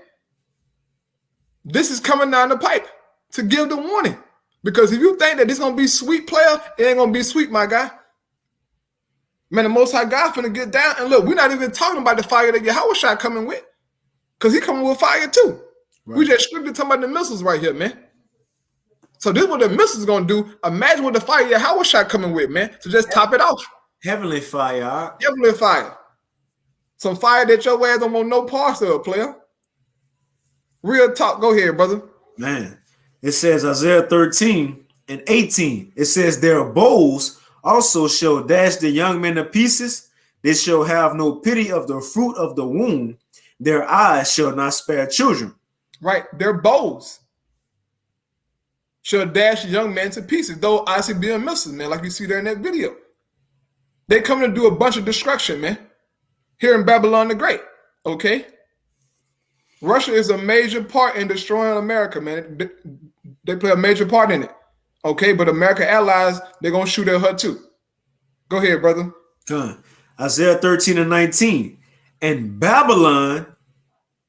this is coming down the pipe to give the warning. Because if you think that this is going to be sweet, player, it ain't going to be sweet, my guy. Man, the Most High God finna get down. And look, we're not even talking about the fire that Yahweh coming with, because he coming with fire too. Right. We just strictly talking about the missiles right here, man. So this is what the missiles going to do. Imagine what the fire Yahweh coming with, man. So just top it off. Heavenly fire. Heavenly fire. Some fire that your ass don't want no parts of, player. Real talk. Go ahead, brother. Man, it says Isaiah 13 and 18. It says their bows also shall dash the young men to pieces. They shall have no pity of the fruit of the womb. Their eyes shall not spare children. Right. Their bows shall dash young men to pieces. Though Icbm'S, man, like you see there in that video. They come to do a bunch of destruction, man. Here in Babylon the Great. Okay. Russia is a major part in destroying America, man. They play a major part in it. Okay, but American allies, they're going to shoot at her too. Go ahead, brother. Isaiah 13 and 19. And Babylon,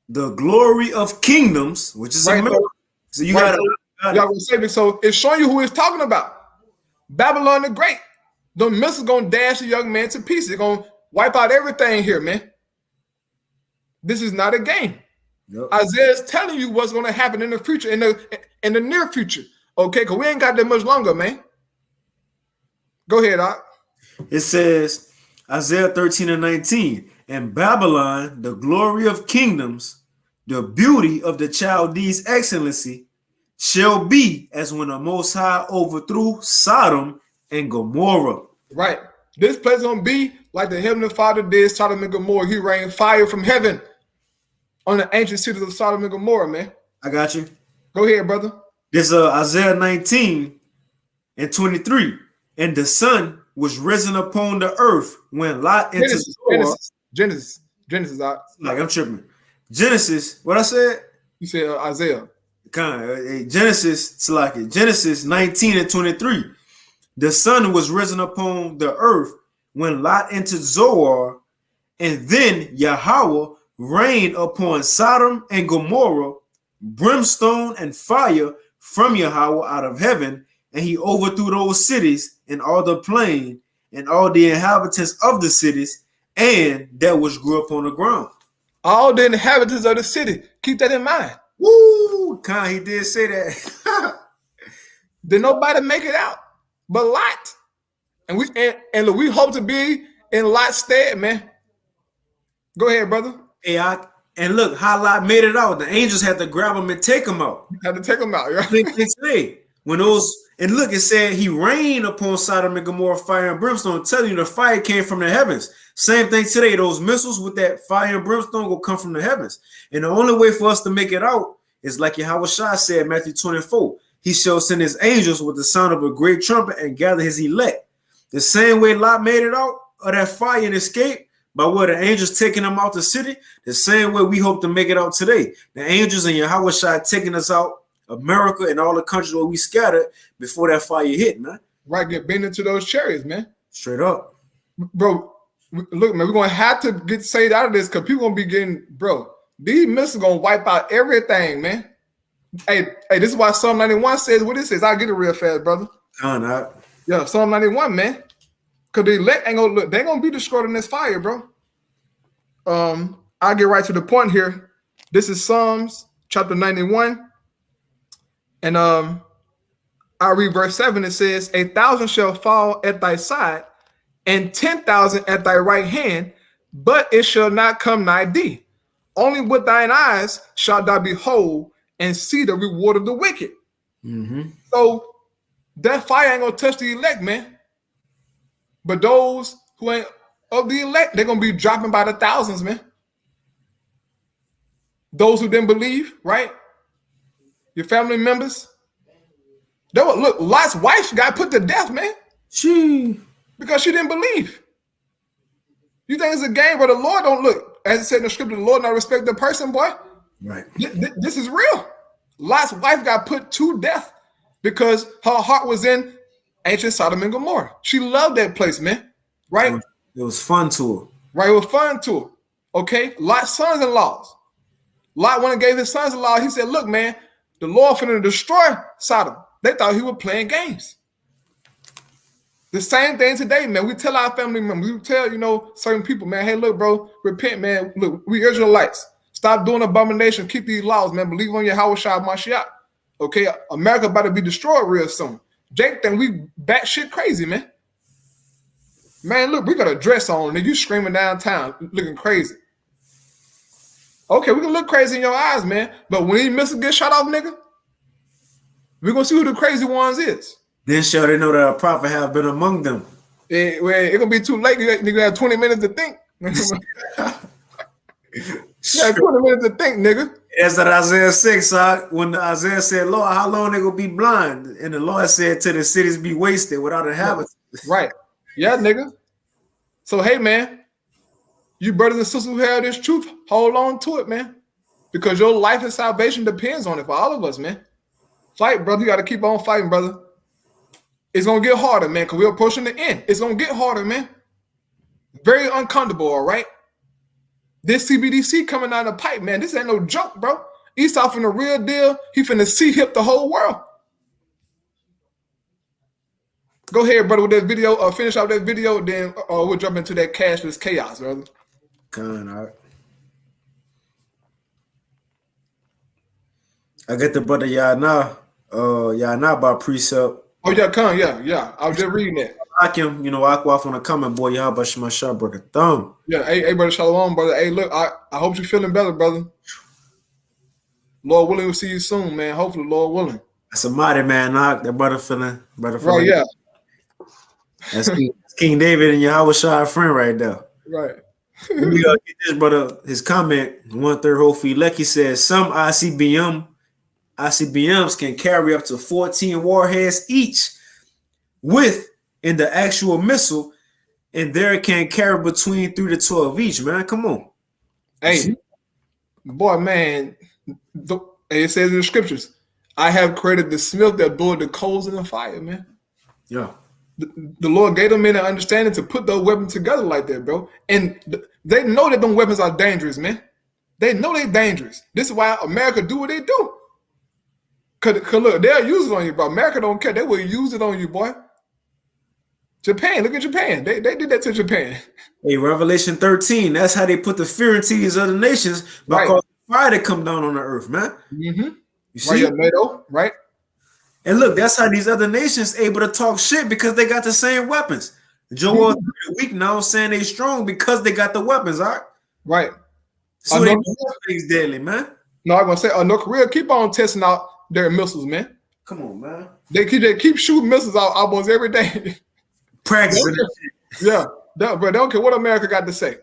the glory of kingdoms, which is Right, America. So you got to say this. So it's showing you who it's talking about. Babylon the Great. The missiles going to dash the young man to pieces. They're going to wipe out everything here, man. This is not a game. Yep. Isaiah is telling you what's going to happen in the future, in the near future. Okay, because we ain't got that much longer, man. Go ahead, Doc. It says, Isaiah 13 and 19, and Babylon, the glory of kingdoms, the beauty of the Chaldees' excellency, shall be as when the Most High overthrew Sodom and Gomorrah. Right. This place going to be like the Heavenly Father did Sodom and Gomorrah. He rained fire from heaven on the ancient cities of Sodom and Gomorrah, man. I got you. Go ahead, brother. This Isaiah 19 and 23. And the sun was risen upon the earth when Lot entered Genesis, Doc. Like I'm tripping. Genesis, what I said? You said Isaiah. Genesis 19 and 23. The sun was risen upon the earth when Lot entered Zoar, and then Yahweh rained upon Sodom and Gomorrah brimstone and fire from Yahweh out of heaven, and he overthrew those cities and all the plain and all the inhabitants of the cities and that which grew up on the ground. All the inhabitants of the city. Keep that in mind. Woo! He did say that. Did nobody make it out but Lot? And we hope to be in Lot's stead, man. Go ahead, brother. Hey, and look, how Lot made it out. The angels had to grab him and take him out. Had to take him out, yeah. When those, and look, it said he rained upon Sodom and Gomorrah fire and brimstone, telling you the fire came from the heavens. Same thing today. Those missiles with that fire and brimstone will come from the heavens. And the only way for us to make it out is like Yahweh Shai said, Matthew 24. He shall send his angels with the sound of a great trumpet and gather his elect. The same way Lot made it out of that fire and escape, by where the angels taking them out the city, the same way we hope to make it out today. The angels and Yahweh Shai taking us out, America and all the countries where we scattered before that fire hit, man. Right, get bent into those chariots, man. Straight up. Bro, look, man, we're going to have to get saved out of this because people going to be getting, bro, these missiles going to wipe out everything, man. Hey, this is why Psalm 91 says what it says. I'll get it real fast, brother. Yeah, Psalm 91, man. Because the elect ain't gonna look, they're gonna be destroyed in this fire, bro. I'll get right to the point here. This is Psalms chapter 91. And I read verse 7. It says, 1,000 shall fall at thy side, and 10,000 at thy right hand, but it shall not come nigh thee. Only with thine eyes shalt thou behold and see the reward of the wicked. Mm-hmm. So that fire ain't gonna touch the elect, man. But those who ain't of the elect, they're gonna be dropping by the thousands, man. Those who didn't believe, right? Your family members. Look, Lot's wife got put to death, man. Because she didn't believe. You think it's a game where the Lord don't look? As it said in the scripture, the Lord not respect the person, boy. Right. This is real. Lot's wife got put to death because her heart was in ancient Sodom and Gomorrah. She loved that place, man. Right? It was fun to her. Right, it was fun to her. Okay? Lot's sons-in-laws. Lot went and gave his sons-in-law. He said, look, man, the Lord finna destroy Sodom. They thought he was playing games. The same thing today, man. We tell our family members, we tell, certain people, man, hey, look, bro, repent, man. Look, we Israelites. Stop doing abomination. Keep these laws, man. Believe on Yahweh Shai Mashiach. Okay? America about to be destroyed real soon. Jake think we batshit crazy, man. Man, look, we got a dress on and you screaming downtown looking crazy. Okay, we can look crazy in your eyes, man. But when these missiles get shot off, nigga, we're gonna see who the crazy ones is. Then shall they know that a prophet have been among them. It's gonna be too late. You have 20 minutes to think. You have 20 minutes to think, nigga. That's that Isaiah 6, when Isaiah said, Lord, how long they gonna be blind? And the Lord said, till the cities be wasted without inhabitants. Right. Yeah, nigga. So, hey, man, you brothers and sisters who have this truth, hold on to it, man. Because your life and salvation depends on it for all of us, man. Fight, brother. You got to keep on fighting, brother. It's going to get harder, man, because we're approaching the end. It's going to get harder, man. Very uncomfortable, all right? This CBDC coming out of the pipe, man. This ain't no joke, bro. Esau from the real deal. He finna hip the whole world. Go ahead, brother, with that video. Finish out that video, then we'll jump into that cashless chaos, brother. I get the brother Yana by precept. Oh, yeah, come, yeah. I was just reading that. I can, I go off on a comment, boy. Y'all but my shot broke a thumb. Yeah, hey, brother, shalom, brother. Hey, look, I hope you're feeling better, brother. Lord willing, we'll see you soon, man. Hopefully, Lord willing. That's a mighty man, knock. That brother feeling. Right, yeah. That's King David and Yahweh Shai friend right there. Right. We get this brother, his comment, 1/3 whole feet. Lecky says some ICBMs can carry up to 14 warheads each in the actual missile, and there it can carry between 3 to 12 each, man. Come on. Hey, boy, man, it says in the scriptures, I have created the smith that bore the coals in the fire, man. Yeah. The Lord gave them an understanding to put those weapons together like that, bro. And they know that them weapons are dangerous, man. They know they're dangerous. This is why America do what they do. Cause look, they'll use it on you, bro. America don't care. They will use it on you, boy. Japan, look at Japan. They did that to Japan. Hey, Revelation 13, that's how they put the fear into these other nations by causing fire to come down on the earth, man. Mm-hmm. You see? Right, NATO, right? And look, that's how these other nations able to talk shit because they got the same weapons. Joel weak now saying they strong because they got the weapons, all right? Right. So they do things deadly, man. No, I'm gonna say North Korea keep on testing out their missiles, man. Come on, man. They keep shooting missiles out almost every day. Practicing. Yeah, but they don't care what America got to say.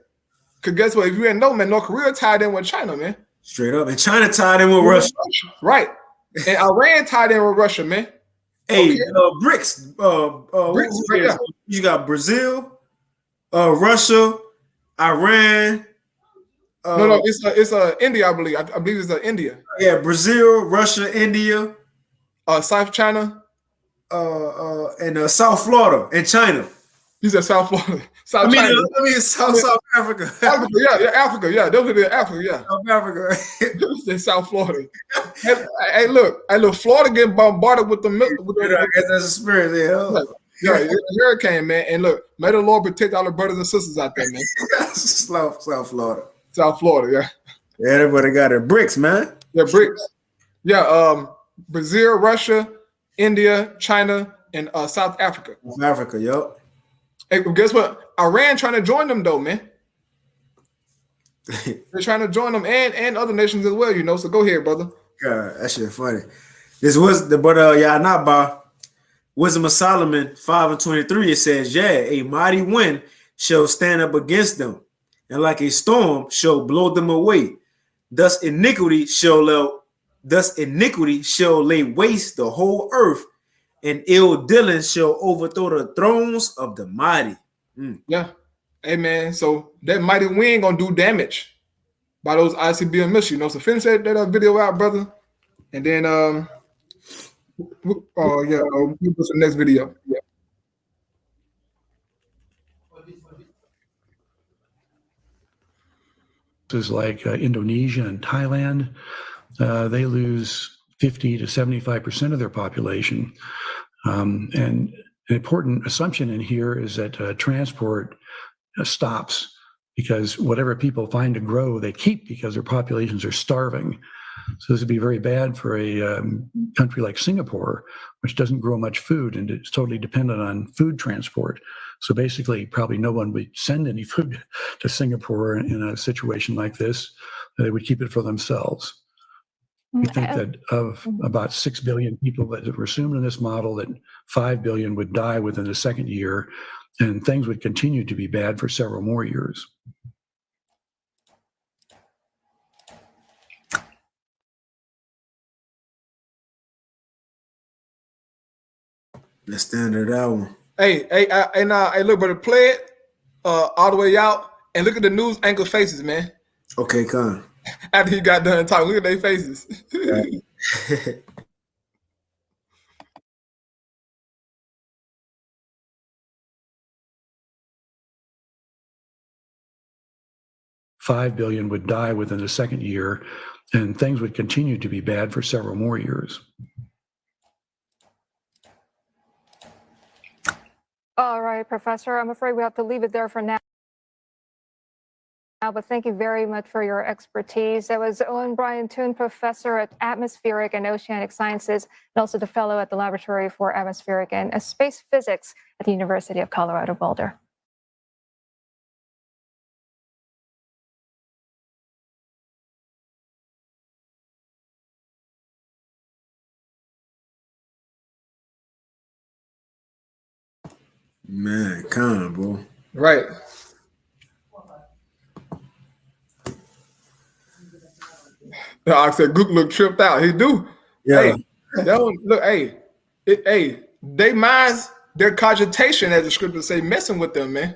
Cause guess what? If you didn't know, man, North Korea tied in with China, man. Straight up. And China tied in with Russia. Right. And Iran tied in with Russia, man. Hey, BRICS. BRICS, yeah. You got Brazil, Russia, Iran. No, it's India, I believe. I believe it's India. Yeah, Brazil, Russia, India, South China, and South Florida and China. You said South Florida. South Africa. Africa, yeah, Africa, yeah. Those are Africa, yeah. South Africa. They South Florida. Hey, look, Florida getting bombarded with I guess that's a spirit there. Yeah, hurricane, man. And look, may the Lord protect all the brothers and sisters out there, man. South Florida. South Florida, yeah. Yeah, everybody got their BRICS, man. Yeah, BRICS. Yeah, Brazil, Russia, India, China, and South Africa. South Africa, yup. Hey, guess what? Iran trying to join them though, man. They're trying to join them and other nations as well, So go ahead, brother. God, that shit funny. This was the brother Yanaba, Wisdom of Solomon 5:23. It says, "Yeah, a mighty wind shall stand up against them, and like a storm shall blow them away. Thus iniquity shall lay waste the whole earth, and ill dealing shall overthrow the thrones of the mighty." Yeah. Hey, man. So that mighty wind gonna do damage by those ICBM missiles, So finish that video out, brother, and then we'll go to the next video. Yeah. Places like Indonesia and Thailand, they lose 50 to 75% of their population. And an important assumption in here is that transport stops because whatever people find to grow, they keep because their populations are starving. So this would be very bad for a country like Singapore, which doesn't grow much food and it's totally dependent on food transport. So basically, probably no one would send any food to Singapore in a situation like this. they would keep it for themselves. We think that of about 6 billion people that were assumed in this model, that 5 billion would die within the second year, and things would continue to be bad for several more years. Let's stand at that one. Hey, look, brother, play it all the way out, and look at the news anchor faces, man. Okay, come. After he got done talking, look at their faces. Right. 5 billion would die within the second year, and things would continue to be bad for several more years. All right, Professor, I'm afraid we have to leave it there for now. But thank you very much for your expertise. That was Owen Brian Toon, professor at Atmospheric and Oceanic Sciences, and also the fellow at the Laboratory for Atmospheric and Space Physics at the University of Colorado Boulder. Man, come on, bro. Right. I said, Gook look tripped out. He do. Yeah. Hey, look, they minds their cogitation, as the scriptures say, messing with them, man.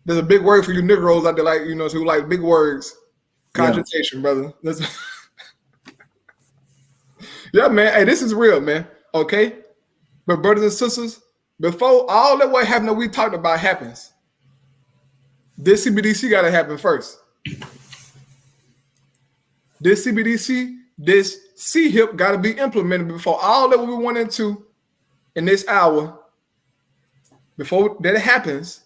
There's a big word for you Negroes out there, like, you know, who like big words. Cogitation, brother. Yeah, man. Hey, this is real, man. Okay? But brothers and sisters, before all that what happened that we talked about happens, this CBDC got to happen first. This CBDC, this CHIP got to be implemented before all that we went into in this hour. Before that happens,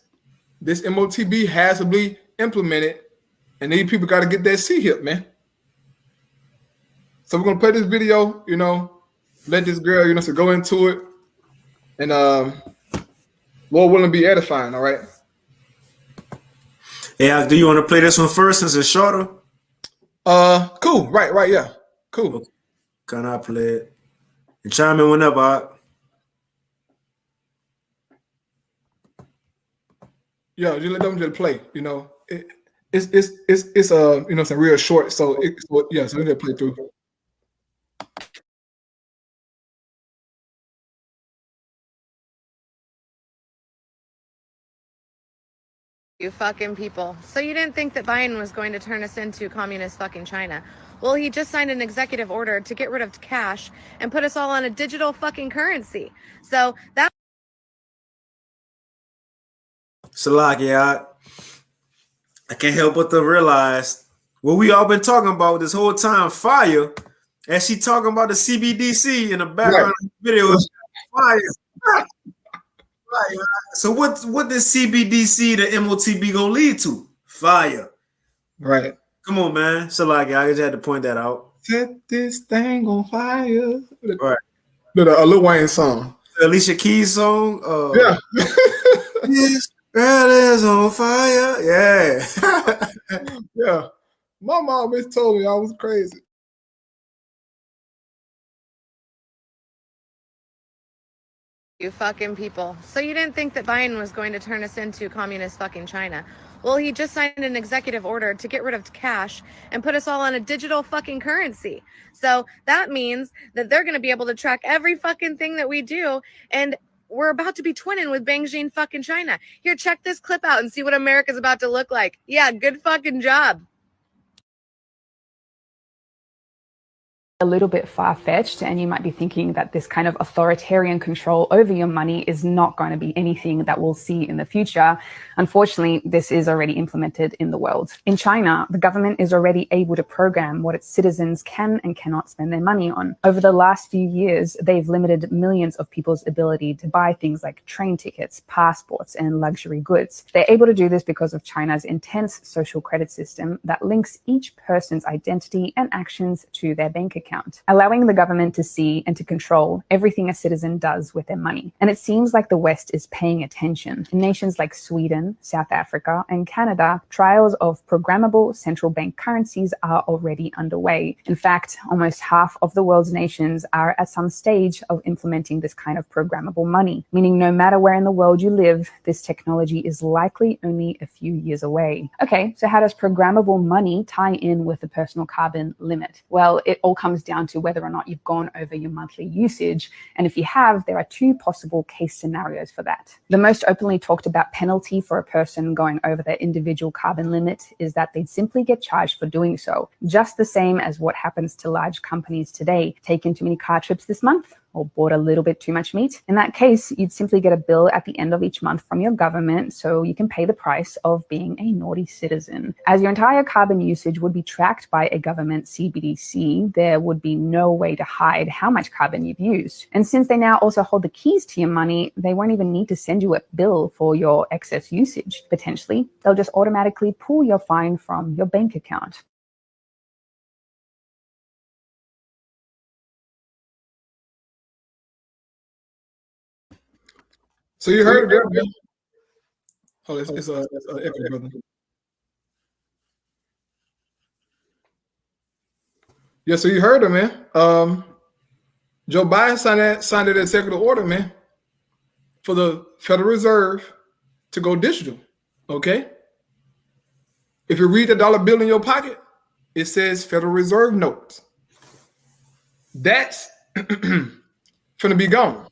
this MOTB has to be implemented, and these people got to get that CHIP, man. So we're gonna play this video, you know, let this girl, you know, so go into it, and Lord willing, be edifying. All right. Yeah, do you want to play this one first since it's shorter? Cool. Right, yeah. Cool. Okay. Can I play it? And chime in whenever. Yeah, just let them just play. You know, it's you know, some real short. So so we just play through. You fucking people. So you didn't think that Biden was going to turn us into communist fucking China? Well, he just signed an executive order to get rid of cash and put us all on a digital fucking currency. So that. Salakia, I can't help but to realize what we all been talking about this whole time, fire. As she talking about the CBDC in the background of the video, fire. Fire. So what does CBDC, the MOTB gonna lead to? Fire. Right. Come on, man. Salakia, I just had to point that out. Set this thing on fire. Right. A Lil Wayne song. Alicia Keys song. Yeah. This girl is on fire. Yeah. Yeah. My mom always told me I was crazy. You fucking people. So you didn't think that Biden was going to turn us into communist fucking China? Well, he just signed an executive order to get rid of cash and put us all on a digital fucking currency. So that means that they're going to be able to track every fucking thing that we do. And we're about to be twinning with Beijing fucking China. Here, check this clip out and see what America's about to look like. Yeah, good fucking job. A little bit far-fetched, and you might be thinking that this kind of authoritarian control over your money is not going to be anything that we'll see in the future. Unfortunately, this is already implemented in the world. In China, the government is already able to program what its citizens can and cannot spend their money on. Over the last few years, they've limited millions of people's ability to buy things like train tickets, passports, and luxury goods. They're able to do this because of China's intense social credit system that links each person's identity and actions to their bank account. account, allowing the government to see and to control everything a citizen does with their money. And it seems like the West is paying attention. In nations like Sweden, South Africa, and Canada, trials of programmable central bank currencies are already underway. In fact, almost half of the world's nations are at some stage of implementing this kind of programmable money, meaning no matter where in the world you live, this technology is likely only a few years away. Okay, so how does programmable money tie in with the personal carbon limit? Well, it all comes down to whether or not you've gone over your monthly usage. And if you have, there are two possible case scenarios for that. The most openly talked about penalty for a person going over their individual carbon limit is that they'd simply get charged for doing so, just the same as what happens to large companies today. Taken too many car trips this month, or bought a little bit too much meat. In that case, you'd simply get a bill at the end of each month from your government so you can pay the price of being a naughty citizen. As your entire carbon usage would be tracked by a government CBDC, there would be no way to hide how much carbon you've used. And since they now also hold the keys to your money, they won't even need to send you a bill for your excess usage. Potentially, they'll just automatically pull your fine from your bank account. So you heard it, man. Oh, it's echo, brother. Yeah, so you heard her, man. Joe Biden signed that executive order, man, for the Federal Reserve to go digital. Okay. If you read the dollar bill in your pocket, it says Federal Reserve notes. That's finna be gone.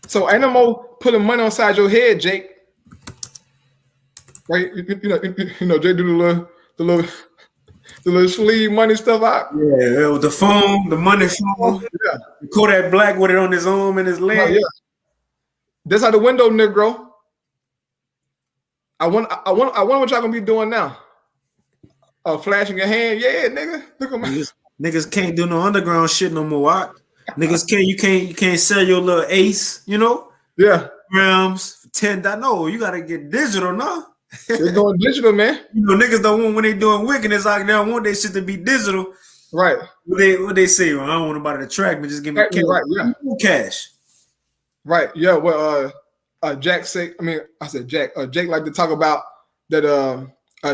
So ain't no more putting money on your head, Jake. Right? You know, Jake do the little sleeve money stuff out. Yeah, with the phone, the money phone. Yeah. Kodak Black with it on his arm and his leg. Oh, yeah. That's how the window, Negro. I wonder what y'all gonna be doing now. Flashing your hand, yeah, nigga. Look at my niggas can't do no underground shit no more. Niggas you can't sell your little ace, you know? Yeah. Grams for $10. No, you gotta get digital now. They're going digital, man. You know, niggas don't want when they doing wickedness like they don't want their shit to be digital. Right. What they say? Well, I don't want nobody to track me, just give me cash. Right, yeah. Cash. Right. Yeah. Well, Jack said, Jack like to talk about that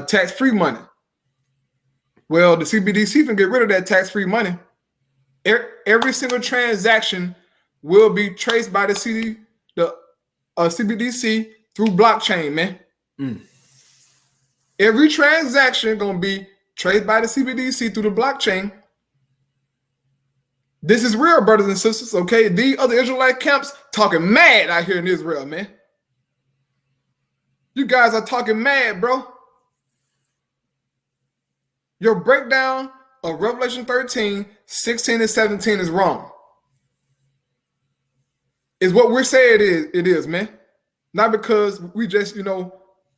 tax-free money. Well, the CBDC can get rid of that tax-free money. Every single transaction will be traced by the CBDC through blockchain, man. Every transaction gonna be traced by the CBDC through the blockchain. This is real, brothers and sisters. Okay, the other Israelite camps talking mad out here in Israel, man. You guys are talking mad, bro. Your breakdown of Revelation 13, 16, and 17 is wrong. Is what we're saying it is, man. Not because we just,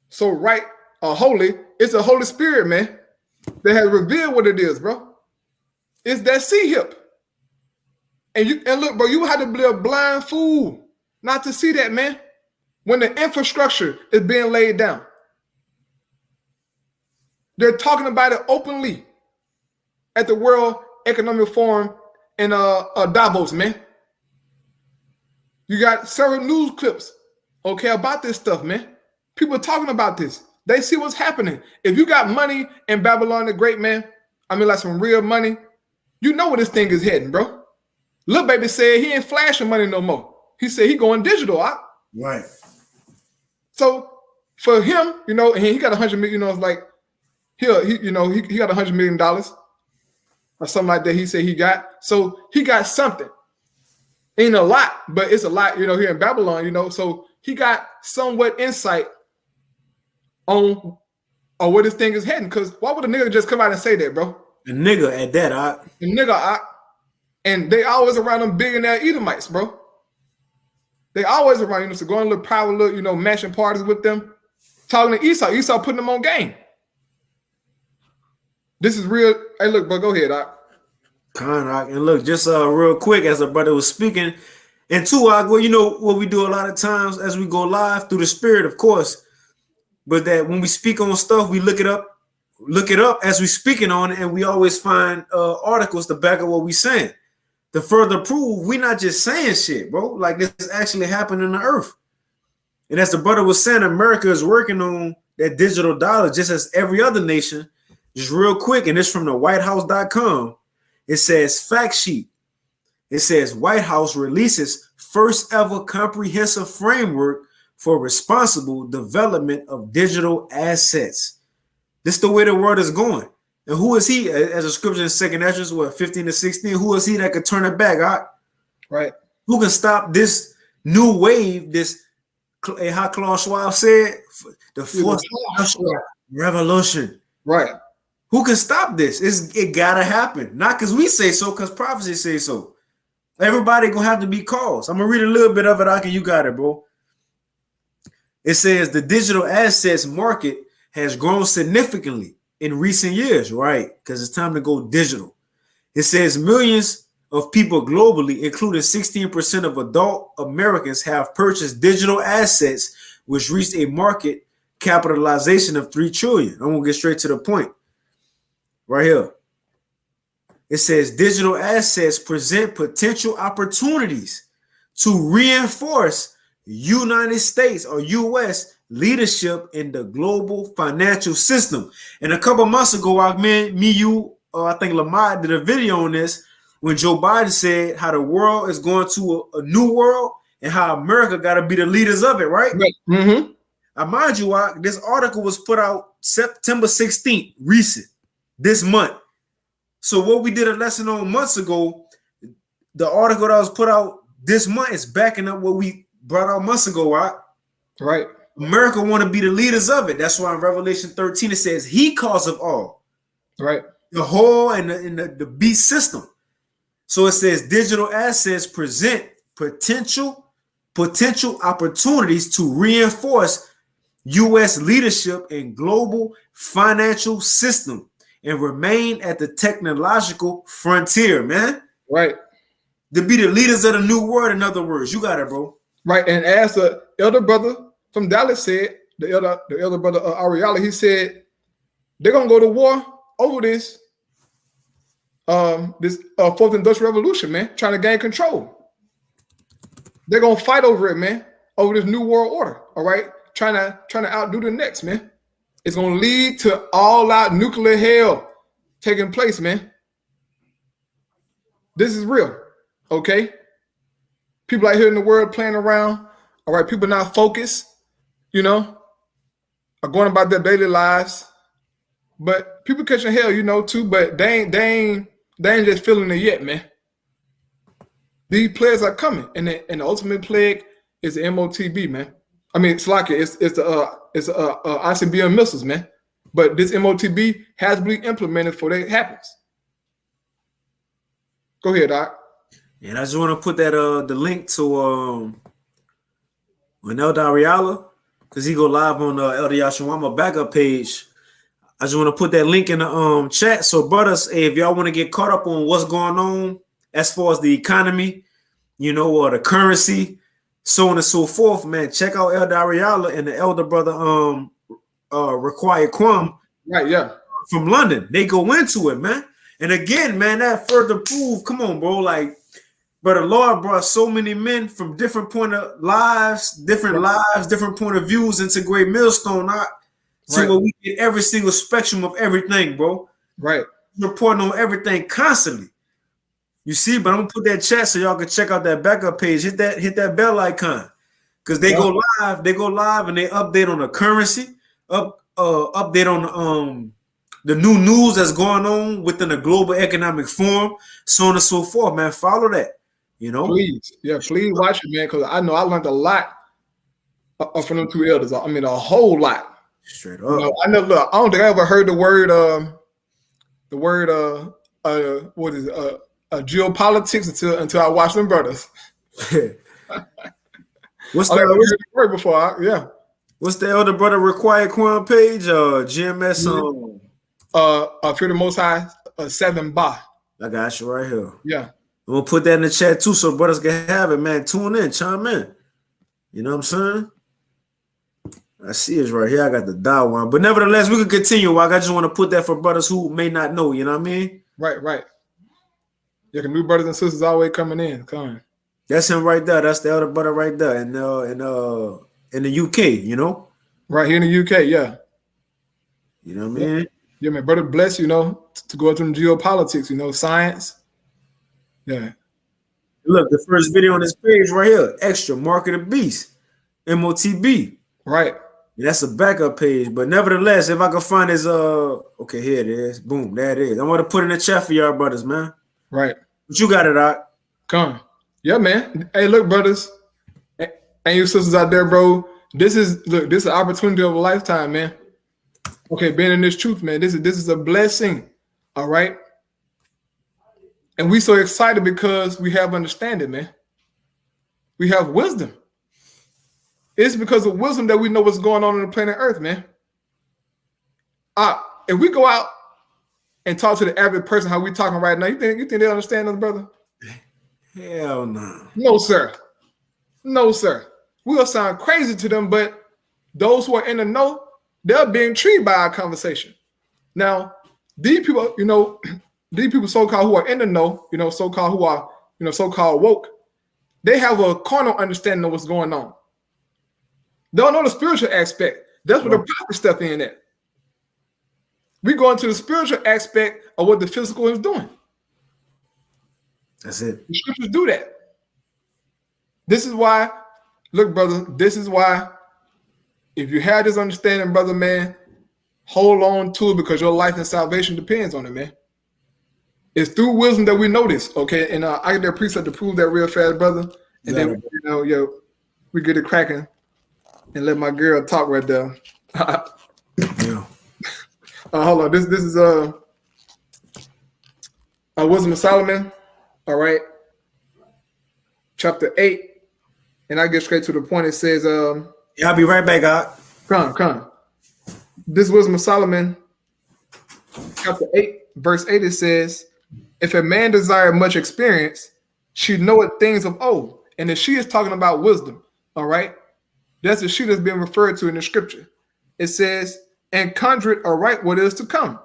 so right or holy. It's the Holy Spirit, man, that has revealed what it is, bro. It's that C-hip. And look, bro, you have to be a blind fool not to see that, man, when the infrastructure is being laid down. They're talking about it openly at the World Economic Forum in Davos, man. You got several news clips, okay, about this stuff, man. People talking about this. They see what's happening. If you got money in Babylon the Great, man, like some real money, you know where this thing is heading, bro. Lil Baby said he ain't flashing money no more. He said he going digital, Right. So for him, and he got 100 million, it's like, he got $100 million or something like that. He said he got. So he got something. Ain't a lot, but it's a lot, here in Babylon, So he got somewhat insight on where this thing is heading. Because why would a nigga just come out and say that, bro? A nigga at that, A nigga, and they always around them billionaire Edomites, bro. They always around, so going to little private little, mansion parties with them, talking to Esau. Esau putting them on game. This is real. Hey, look, bro, go ahead, And look, just real quick, as the brother was speaking, and two, what we do a lot of times as we go live through the spirit, of course, but that when we speak on stuff, we look it up look it up as we speaking on it, and we always find articles to back up what we saying. To further prove, we not just saying shit, bro. Like this is actually happening on the earth. And as the brother was saying, America is working on that digital dollar just as every other nation. Just real quick, and it's from the whitehouse.com. It says fact sheet. It says White House releases first ever comprehensive framework for responsible development of digital assets. This is the way the world is going. And who is he? As a scripture in Second Ezra, what, 15 to 16? Who is he that could turn it back? Right. Who can stop this new wave, this, how Klaus Schwab said, the fourth revolution. Right. Who can stop this? It gotta happen. Not because we say so, because prophecy say so. Everybody gonna have to be caused. I'm gonna read a little bit of it, Aki. You got it, bro. It says the digital assets market has grown significantly in recent years, right? Because it's time to go digital. It says millions of people globally, including 16% of adult Americans, have purchased digital assets, which reached a market capitalization of $3 trillion. I'm gonna get straight to the point. Right here. It says digital assets present potential opportunities to reinforce United States or U.S. leadership in the global financial system. And a couple months ago, I think Lamar did a video on this when Joe Biden said how the world is going to a new world and how America got to be the leaders of it, right? Mm-hmm. I mind you, this article was put out September 16th, recent, this month. So what we did a lesson on months ago, the article that was put out this month is backing up what we brought out months ago, right? Right. America want to be the leaders of it. That's why in Revelation 13 it says he cause of all. Right. The whole and the beast system. So it says digital assets present potential opportunities to reinforce U.S. leadership in global financial system and remain at the technological frontier, man. Right. To be the leaders of the new world, in other words. You got it, bro. Right. And as the elder brother from Dallas said, the elder brother Ariala, he said they're gonna go to war over this fourth industrial revolution, man, trying to gain control. They're gonna fight over it, man, over this new world order. All right, trying to outdo the next, man. It's gonna lead to all-out nuclear hell taking place, man. This is real, okay? People out here in the world playing around. All right, people not focused, are going about their daily lives. But people catching hell, too. But they ain't just feeling it yet, man. These plagues are coming, and the ultimate plague is the MOTB, man. I mean, it's like it's the Icbm missiles, man. But this MOTB has to be implemented before that happens. Go ahead, Doc. And I just want to put that the link to Elder Ariala, because he go live on Elder Yashawama backup page. I just want to put that link in the chat. So, brothers, if y'all want to get caught up on what's going on as far as the economy, or the currency, so on and so forth, man, check out Elder Ariala and the elder brother Required Kwam. Right, yeah. From London. They go into it, man. And again, man, that further prove, come on, bro, like, but the Lord brought so many men from different point of lives, different point of views into Great Millstone, so where we get every single spectrum of everything, bro. Right. Reporting on everything constantly. You see, but I'm gonna put that chat so y'all can check out that backup page. Hit that bell icon. Because they go live and they update on the currency, update on the new news that's going on within the global economic forum, so on and so forth, man. Follow that. Please. Yeah, please watch it, man, because I know I learned a lot from them two elders. I mean, a whole lot. Straight up. I don't think I ever heard the word what is it? Geopolitics until I watched them brothers. What's I never heard the word before. Yeah. What's the elder brother Required Quan page? GMS Fear the Most High 7 Ba. I got you right here. Yeah. I'm gonna put that in the chat too, so brothers can have it, man. Tune in, chime in. You know what I'm saying? I see it's right here. I got the dial one. But nevertheless, we can continue. I just want to put that for brothers who may not know, you know what I mean? Right. You can new brothers and sisters always coming in. Come on. That's him right there. That's the elder brother right there in the UK, you know? Right here in the UK, yeah. You know what I mean? Yeah, man, brother bless, you know, to go into geopolitics, you know, science. Yeah. Look, the first video on this page right here, extra Mark of the Beast, MOTB. Right. That's a backup page, but nevertheless, if I can find his okay, here it is. Boom, there it is. I want to put in the chat for y'all brothers, man. Right. But you got it out. Come. Yeah, man. Hey, look, brothers, and you sisters out there, bro. This is an opportunity of a lifetime, man. Okay, being in this truth, man. This is a blessing. All right. And we so excited because we have understanding, man. We have wisdom. It's because of wisdom that we know what's going on the planet Earth, man. If we go out and talk to the average person how we talking right now, you think they understand us, brother? Hell no. No, sir. No, sir. We'll sound crazy to them, but those who are in the know, they're being intrigued by our conversation. Now, these people, you know, these people so-called who are in the know, you know, so-called who are, you know, so-called woke, they have a carnal understanding of what's going on. They don't know the spiritual aspect. That's where the prophet stuff in at. We go into the spiritual aspect of what the physical is doing. That's it. The scriptures do that. This is why, look, brother, this is why if you have this understanding, brother, man, hold on to it because your life and salvation depends on it, man. It's through wisdom that we know this, okay? And I get that precept to prove that real fast, brother. And then, you know, we get it cracking and let my girl talk right there. Yeah. Hold on. This is Wisdom of Solomon. All right. Chapter 8. And I get straight to the point. It says, yeah, I'll be right back, out. Come. This Wisdom of Solomon, chapter 8, verse 8, it says, if a man desire much experience, she knoweth things of old. And if she is talking about wisdom, all right, that's the she that's being referred to in the scripture. It says, and conjureth aright what is to come.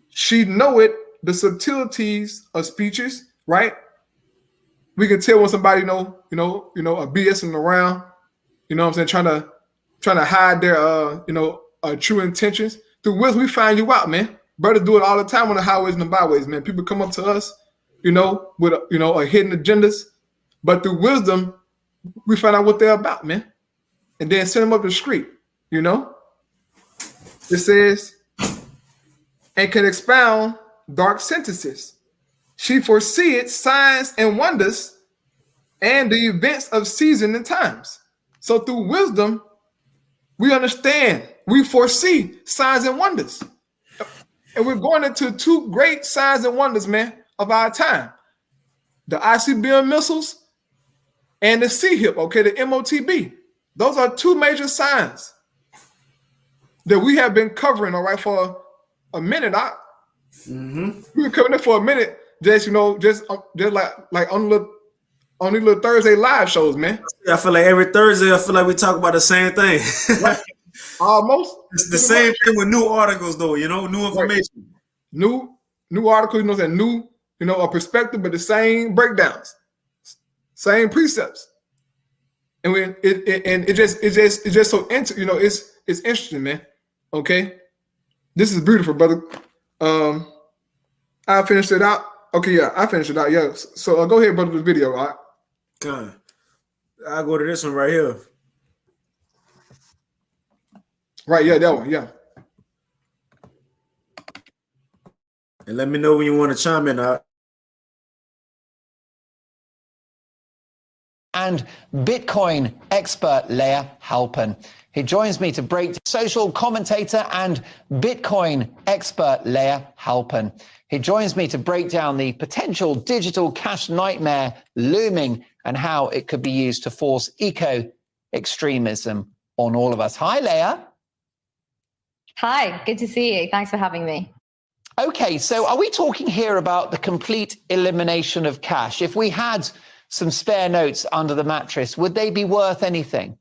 She knoweth the subtleties of speeches, right? We can tell when somebody a BSing around, you know what I'm saying, trying to hide their true intentions. Through wisdom, we find you out, man. Brothers do it all the time on the highways and the byways, man. People come up to us, with hidden agendas, but through wisdom, we find out what they're about, man, and then send them up the street. You know, it says, and can expound dark sentences. She foreseeth signs and wonders, and the events of season and times. So through wisdom, we understand, we foresee signs and wonders. And we're going into two great signs and wonders, man, of our time. The Icbm missiles and the C-HIP, okay, the MOTB. Those are two major signs that we have been covering, all right, for a minute. We've been covering it for a minute, just like on these little Thursday live shows, man. I feel like every Thursday, I feel like we talk about the same thing. Right. Almost. It's the same thing with new articles, though, new information. Right. New articles, new, a perspective, but the same breakdowns, same precepts. And it's just so it's interesting, man. Okay. This is beautiful, brother. I finished it out. Okay, yeah, I finished it out. Yeah. So go ahead, brother, the video, all right? God. I'll go to this one right here. Right, yeah, that one, yeah. And let me know when you want to chime in. And Bitcoin expert Leah Halpern. He joins me to break social commentator and Bitcoin expert Leah Halpern. He joins me to break down the potential digital cash nightmare looming and how it could be used to force eco-extremism on all of us. Hi, Leah. Hi, good to see you. Thanks for having me. Okay, so are we talking here about the complete elimination of cash? If we had some spare notes under the mattress, would they be worth anything?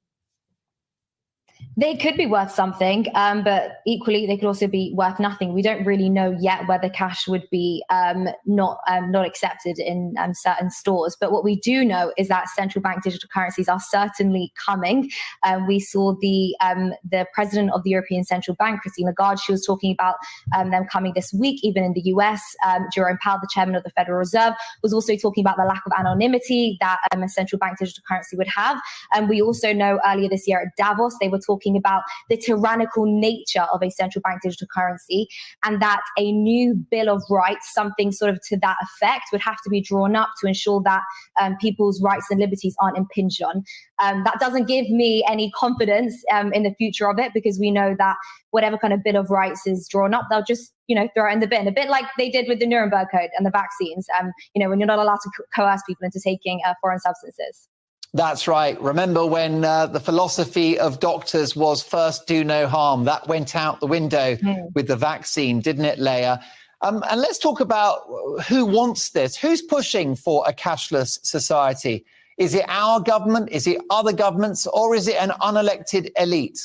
They could be worth something, but equally they could also be worth nothing. We don't really know yet whether cash would be not accepted in certain stores. But what we do know is that central bank digital currencies are certainly coming. We saw the president of the European Central Bank, Christine Lagarde, she was talking about them coming this week, even in the US. Jerome Powell, the chairman of the Federal Reserve, was also talking about the lack of anonymity that a central bank digital currency would have. And we also know earlier this year at Davos, they were talking about the tyrannical nature of a central bank digital currency, and that a new Bill of Rights, something sort of to that effect, would have to be drawn up to ensure that people's rights and liberties aren't impinged on. That doesn't give me any confidence in the future of it, because we know that whatever kind of Bill of Rights is drawn up, they'll just, throw it in the bin, a bit like they did with the Nuremberg Code and the vaccines, when you're not allowed to coerce people into taking foreign substances. That's right. Remember when the philosophy of doctors was first do no harm? That went out the window with the vaccine, didn't it, Leah? And let's talk about who wants this. Who's pushing for a cashless society? Is it our government? Is it other governments? Or is it an unelected elite?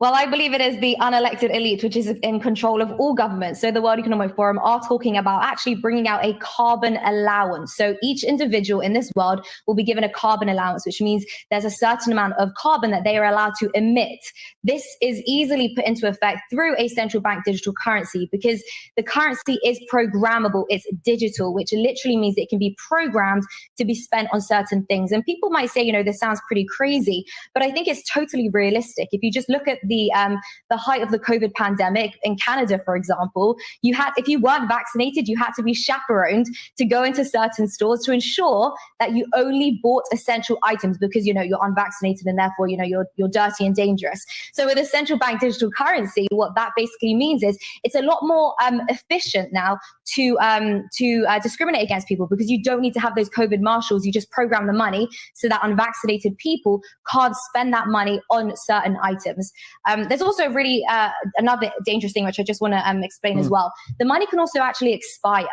Well, I believe it is the unelected elite, which is in control of all governments. So the World Economic Forum are talking about actually bringing out a carbon allowance. So each individual in this world will be given a carbon allowance, which means there's a certain amount of carbon that they are allowed to emit. This is easily put into effect through a central bank digital currency, because the currency is programmable. It's digital, which literally means it can be programmed to be spent on certain things. And people might say, this sounds pretty crazy, but I think it's totally realistic. If you just look at the height of the COVID pandemic in Canada, for example, if you weren't vaccinated, you had to be chaperoned to go into certain stores to ensure that you only bought essential items, because you're unvaccinated and therefore you're dirty and dangerous. So with a central bank digital currency, what that basically means is it's a lot more efficient now to discriminate against people, because you don't need to have those COVID marshals. You just program the money so that unvaccinated people can't spend that money on certain items. There's also really another dangerous thing, which I just want to explain as well. The money can also actually expire.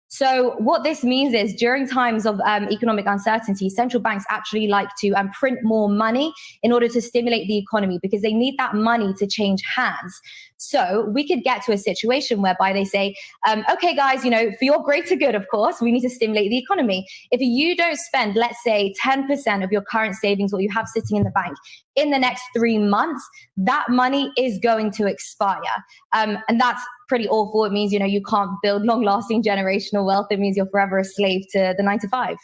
So what this means is during times of economic uncertainty, central banks actually like to print more money in order to stimulate the economy, because they need that money to change hands. So we could get to a situation whereby they say, okay, guys, for your greater good, of course, we need to stimulate the economy. If you don't spend, let's say, 10% of your current savings, what you have sitting in the bank, in the next 3 months, that money is going to expire. And that's pretty awful. It means, you can't build long-lasting generational wealth. It means you're forever a slave to the 9 to 5.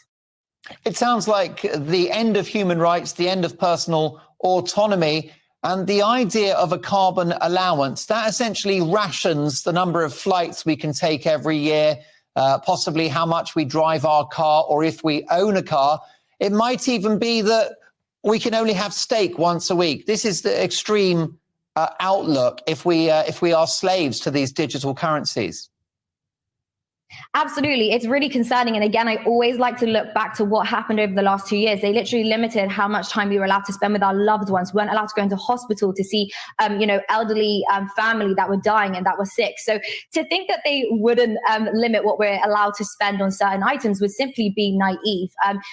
It sounds like the end of human rights, the end of personal autonomy, and the idea of a carbon allowance that essentially rations the number of flights we can take every year, possibly how much we drive our car, or if we own a car. It might even be that we can only have steak once a week. This is the extreme outlook if we are slaves to these digital currencies. Absolutely. It's really concerning. And again, I always like to look back to what happened over the last 2 years. They literally limited how much time we were allowed to spend with our loved ones. We weren't allowed to go into hospital to see, elderly family that were dying and that were sick. So to think that they wouldn't limit what we're allowed to spend on certain items would simply be naive.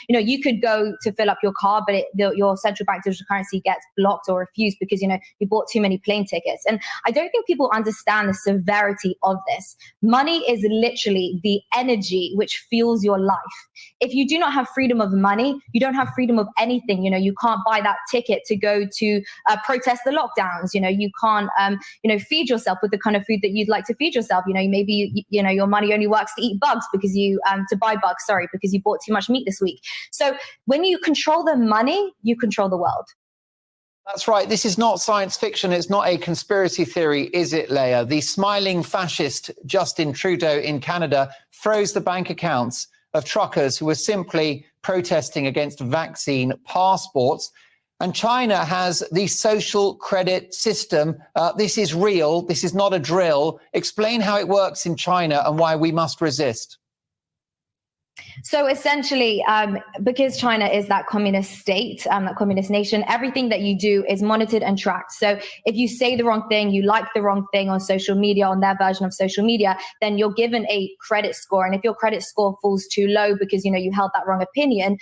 You could go to fill up your car, but your central bank digital currency gets blocked or refused because, you bought too many plane tickets. And I don't think people understand the severity of this. Money is literally the energy which fuels your life. If you do not have freedom of money, you don't have freedom of anything. You can't buy that ticket to go to protest the lockdowns. You can't, feed yourself with the kind of food that you'd like to feed yourself. Maybe, your money only works to eat bugs because because you bought too much meat this week. So when you control the money, you control the world. That's right. This is not science fiction. It's not a conspiracy theory, is it, Leah? The smiling fascist Justin Trudeau in Canada froze the bank accounts of truckers who were simply protesting against vaccine passports. And China has the social credit system. This is real. This is not a drill. Explain how it works in China and why we must resist. So essentially, because China is that communist state, that communist nation, everything that you do is monitored and tracked. So if you say the wrong thing, you like the wrong thing on social media, on their version of social media, then you're given a credit score. And if your credit score falls too low because, you held that wrong opinion,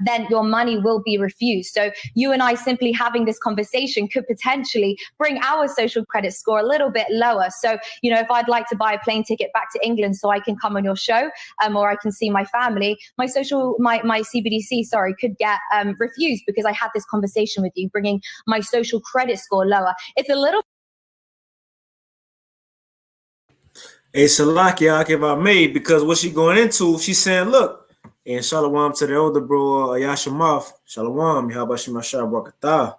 then your money will be refused. So you and I simply having this conversation could potentially bring our social credit score a little bit lower. So, if I'd like to buy a plane ticket back to England so I can come on your show, or I can see my family, my CBDC, could get refused because I had this conversation with you, bringing my social credit score lower. It's a little. Hey, Salakia, if I may, because what she going into, she's saying, look, and Shalom to the elder bro, Yashimaf, Shalom, Yahabashim Ashar Barakatah.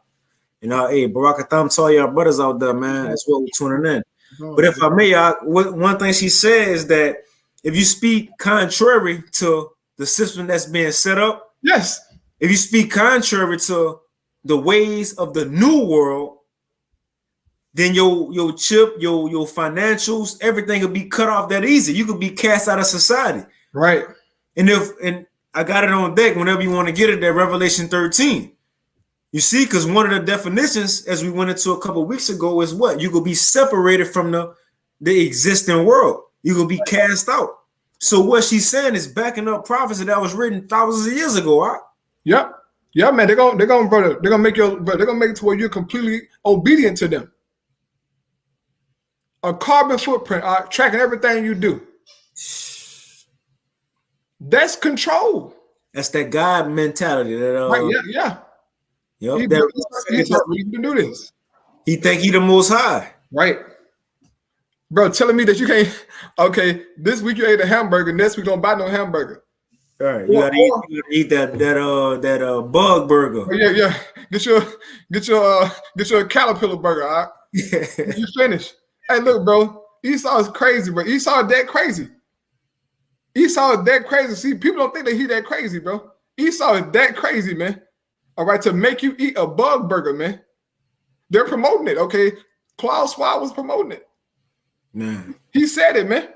Hey, Barakatam to all y'all brothers out there, man. That's what we're tuning in. But if I may, one thing she said is that if you speak contrary to the system that's being set up, yes. If you speak contrary to the ways of the new world, then your chip, your financials, everything will be cut off that easy. You could be cast out of society. Right. And I got it on deck whenever you want to get it, that Revelation 13. You see, because one of the definitions, as we went into a couple of weeks ago, is what? You could be separated from the existing world. You could be cast out. So what she's saying is backing up prophecy that was written thousands of years ago. Huh? Yep. Yeah, man. They're gonna make it to where you're completely obedient to them. A carbon footprint, tracking everything you do. That's control. That's that God mentality. Right, yeah. Yep, he's to do this. He think he the most high. Right. Bro, telling me that you can't, okay, this week you ate a hamburger, next week don't buy no hamburger. All right, you gotta eat that bug burger. Oh, yeah. Get your caterpillar burger, all right? Yeah. You finish. Hey, look, bro, Esau is crazy, bro. Esau is that crazy. See, people don't think that he's that crazy, bro. Esau is that crazy, man. All right, to make you eat a bug burger, man. They're promoting it, okay? Klaus Schwab was promoting it. Man. He said it, man.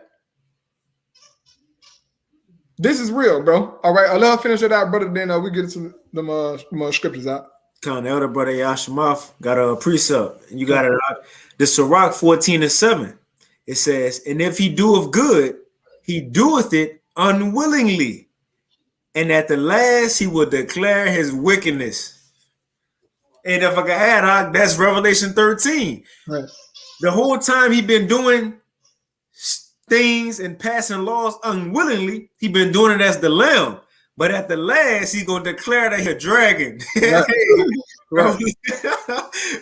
This is real, bro. All right, I'll let her finish it out, brother. Then we get some them scriptures out. Come on, the elder brother Yashimaf got a precept. You got it out. The Sirach 14:7. It says, and if he doeth good, he doeth it unwillingly. And at the last, he will declare his wickedness. And if I can add, that's Revelation 13. Right. The whole time he been doing things and passing laws unwillingly, he been doing it as the lamb. But at the last, he's going to declare that he's a dragon. Right.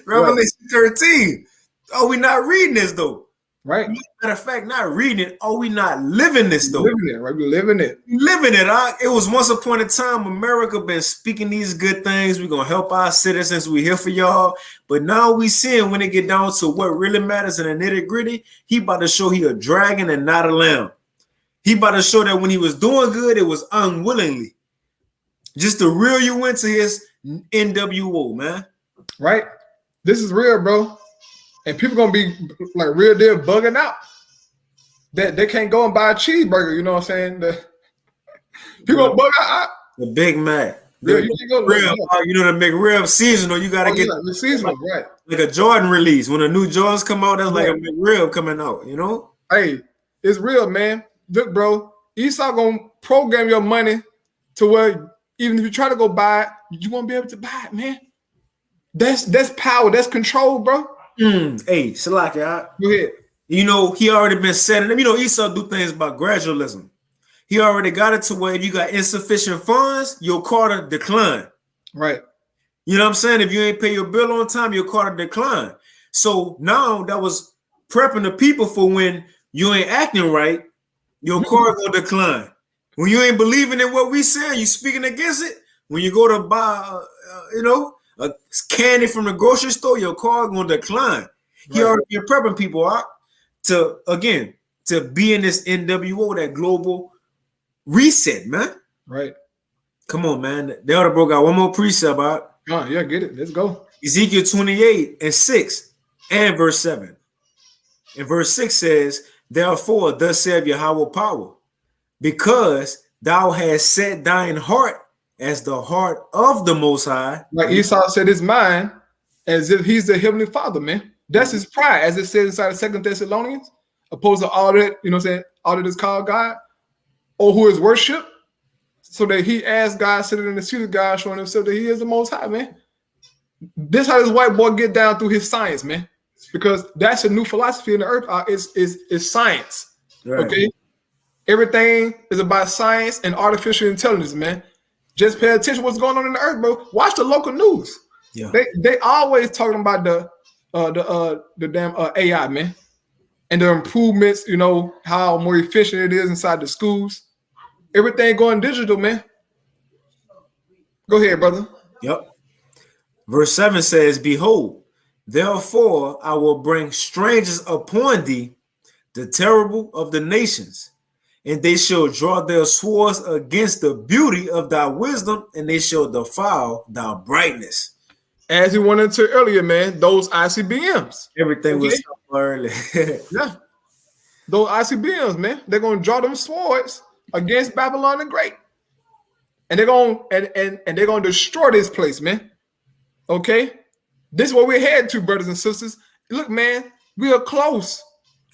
Revelation 13. Oh, we're not reading this, though. Right. Matter of fact, not reading it. Oh, we not living this, though. Living it, right? We're living it. Living it. It was once upon a time America been speaking these good things. We're going to help our citizens. We're here for y'all. But now we seeing when it get down to what really matters in the nitty gritty, he about to show he a dragon and not a lamb. He about to show that when he was doing good, it was unwillingly. Just to reel you into his NWO, man. Right? This is real, bro. And people gonna be like real deal bugging out that they can't go and buy a cheeseburger. You know what I'm saying? People gonna bug out. The Big Mac. Yeah, you can go rib, you know, the McRib seasonal. You gotta get the seasonal, right? Like a Jordan release. When the new Jordans come out, that's like a McRib coming out. You know? Hey, it's real, man. Look, bro, Esau gonna program your money to where even if you try to go buy it, you won't be able to buy it, man. That's power. That's control, bro. Hey, Shalaka, go ahead. You know, he already been setting them. You know, Esau do things by gradualism. He already got it to where if you got insufficient funds, your card decline. Right. You know what I'm saying? If you ain't pay your bill on time, your card decline. So now that was prepping the people for when you ain't acting right, your card gonna decline. When you ain't believing in what we saying, you speaking against it. When you go to buy, a candy from the grocery store, your car gonna decline. Right. He already been prepping people out to be in this NWO, that global reset, man. Right. Come on, man. The other bro got one more precept out. Oh, yeah, get it. Let's go. Ezekiel 28:6 and verse 7. And verse 6 says, therefore, thus saith Yahweh power, because thou hast set thine heart as the heart of the Most High. Like Esau said, his mind as if he's the heavenly Father, man. That's his pride, as it says inside the 2 Thessalonians, opposed to all that, you know what I'm saying, all that is called God, or who is worship, so that he as God sitting in the seat of God, showing himself that he is the Most High, man. This how this white boy get down through his science, man. Because that's a new philosophy in the earth. Is science. Right. Okay. Everything is about science and artificial intelligence, man. Just pay attention to what's going on in the earth, bro. Watch the local news. Yeah. They always talking about the damn AI, man, and the improvements. You know how more efficient it is inside the schools. Everything going digital, man. Go ahead, brother. Yep. Verse 7 says, behold, therefore I will bring strangers upon thee, the terrible of the nations, and they shall draw their swords against the beauty of thy wisdom, and they shall defile thy brightness. As we went into earlier, man, those Icbm'S. Everything was early. Yeah. Those Icbm'S, man, they're gonna draw them swords against Babylon the Great. And they're gonna and they're gonna destroy this place, man. Okay. This is what we're heading to, brothers and sisters. Look, man, we are close.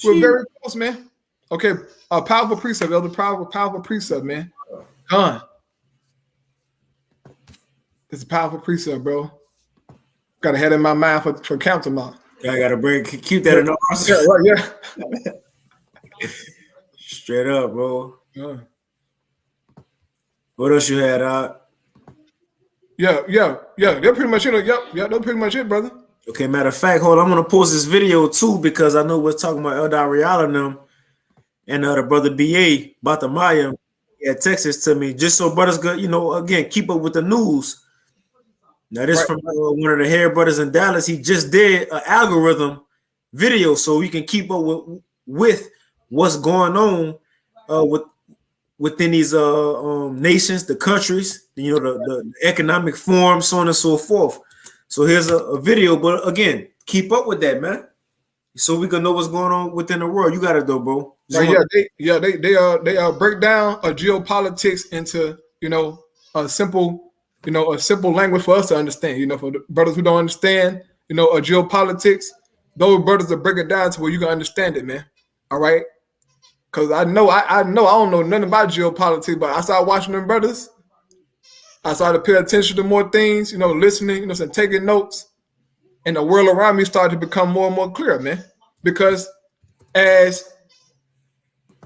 We're very close, man. Okay, a powerful precept, elder, powerful precept, man. Done. It's a powerful precept, bro. Got to head in my mind for countermount. I gotta keep that in the arsenal. Yeah. Straight up, bro. Yeah. What else you had out? Yeah. They're pretty much it. Yep, they're pretty much it, brother. Okay, matter of fact, hold on. I'm gonna post this video too because I know we're talking about Elder Ariala and them and the brother BA Batamaya. Yeah, text this to me just so brothers good, again, keep up with the news. Now this from one of the hair brothers in Dallas. He just did an algorithm video so we can keep up with what's going on within these nations, the countries, the economic form, so on and so forth. So here's a video, but again, keep up with that, man, so we can know what's going on within the world. You got it though, bro. They break down geopolitics into a simple language for us to understand. For the brothers who don't understand geopolitics, those brothers will break it down to where you can understand it, man. All right, because I know I don't know nothing about geopolitics, but I started watching them brothers. I started to pay attention to more things, listening, taking notes, and the world around me started to become more and more clear, man. Because as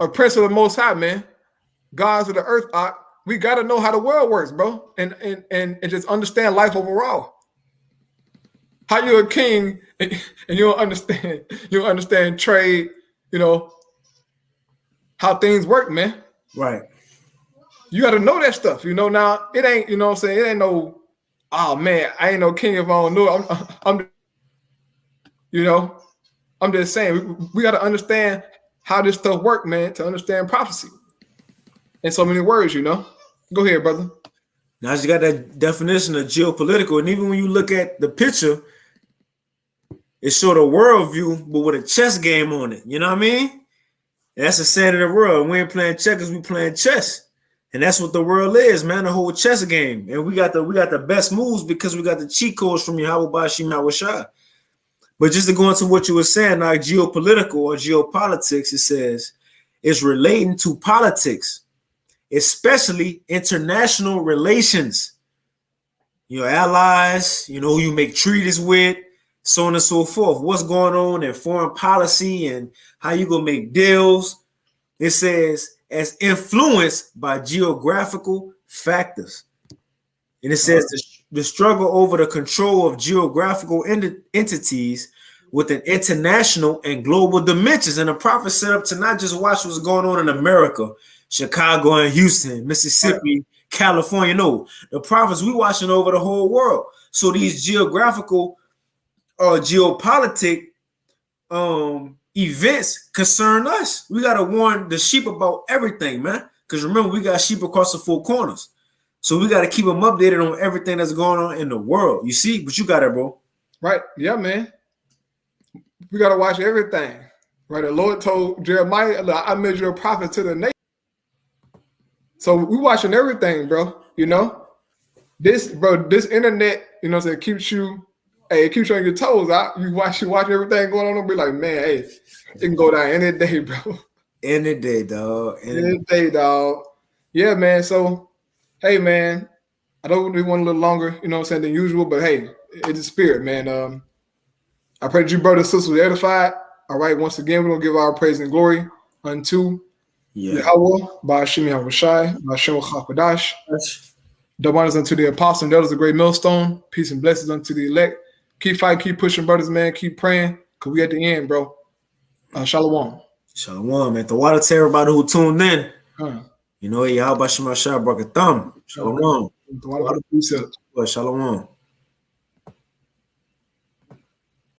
a prince of the Most High, man, gods of the earth, we got to know how the world works, bro, and just understand life overall. How you're a king and you don't understand trade, how things work, man. Right. You got to know that stuff, Now it ain't, what I'm saying, it ain't no, oh man, I ain't no king if I don't know it. I'm just saying we got to understand how this stuff work, man, to understand prophecy. In so many words, Go ahead, brother. Now you got that definition of geopolitical, and even when you look at the picture, it showed a worldview, but with a chess game on it. You know what I mean? And that's the saying of the world. We ain't playing checkers, we playing chess. And that's what the world is, man, the whole chess game. And we got the best moves because we got the cheat codes from Yahweh Bashim Yahweh. But just to go into what you were saying, like geopolitical or geopolitics, it says it's relating to politics, especially international relations. Your allies, who you make treaties with, so on and so forth. What's going on in foreign policy and how you gonna make deals. It says as influenced by geographical factors. And it says the struggle over the control of geographical entities with an international and global dimensions. And the prophet set up to not just watch what's going on in America, Chicago and Houston, Mississippi, California. No, the prophets, we watching over the whole world. So these geographical or geopolitic events concern us. We got to warn the sheep about everything, man. Because remember, we got sheep across the four corners. So we got to keep them updated on everything that's going on in the world. You see? But you got it, bro. Right. Yeah, man. We got to watch everything. Right. The Lord told Jeremiah, I made you a prophet to the nation. So we watching everything, bro. You know, this internet, you know, what I'm saying, keeps you, hey, it keeps you on your toes. You watch everything going on and be like, man, hey, it can go down any day, bro. Any day, dog. Any day, dog. Yeah, man. So, hey, man, I don't we want a little longer, you know what I'm saying, than usual, but hey, it's a spirit, man. I pray that you brothers and sisters were edified. All right, once again, we're gonna give our praise and glory unto Yahweh, Ba'ashim Yahushai, Ba'ashim Chakadash. Double honors unto the apostle and elders, a great millstone. Peace and blessings unto the elect. Keep fighting, keep pushing, brothers, man. Keep praying, because we at the end, bro. Shalom. Shalom, man. The water to everybody who tuned in. You know, Yahweh Shem Shah Brakatham. Shalom. The water for the precepts. Shalom.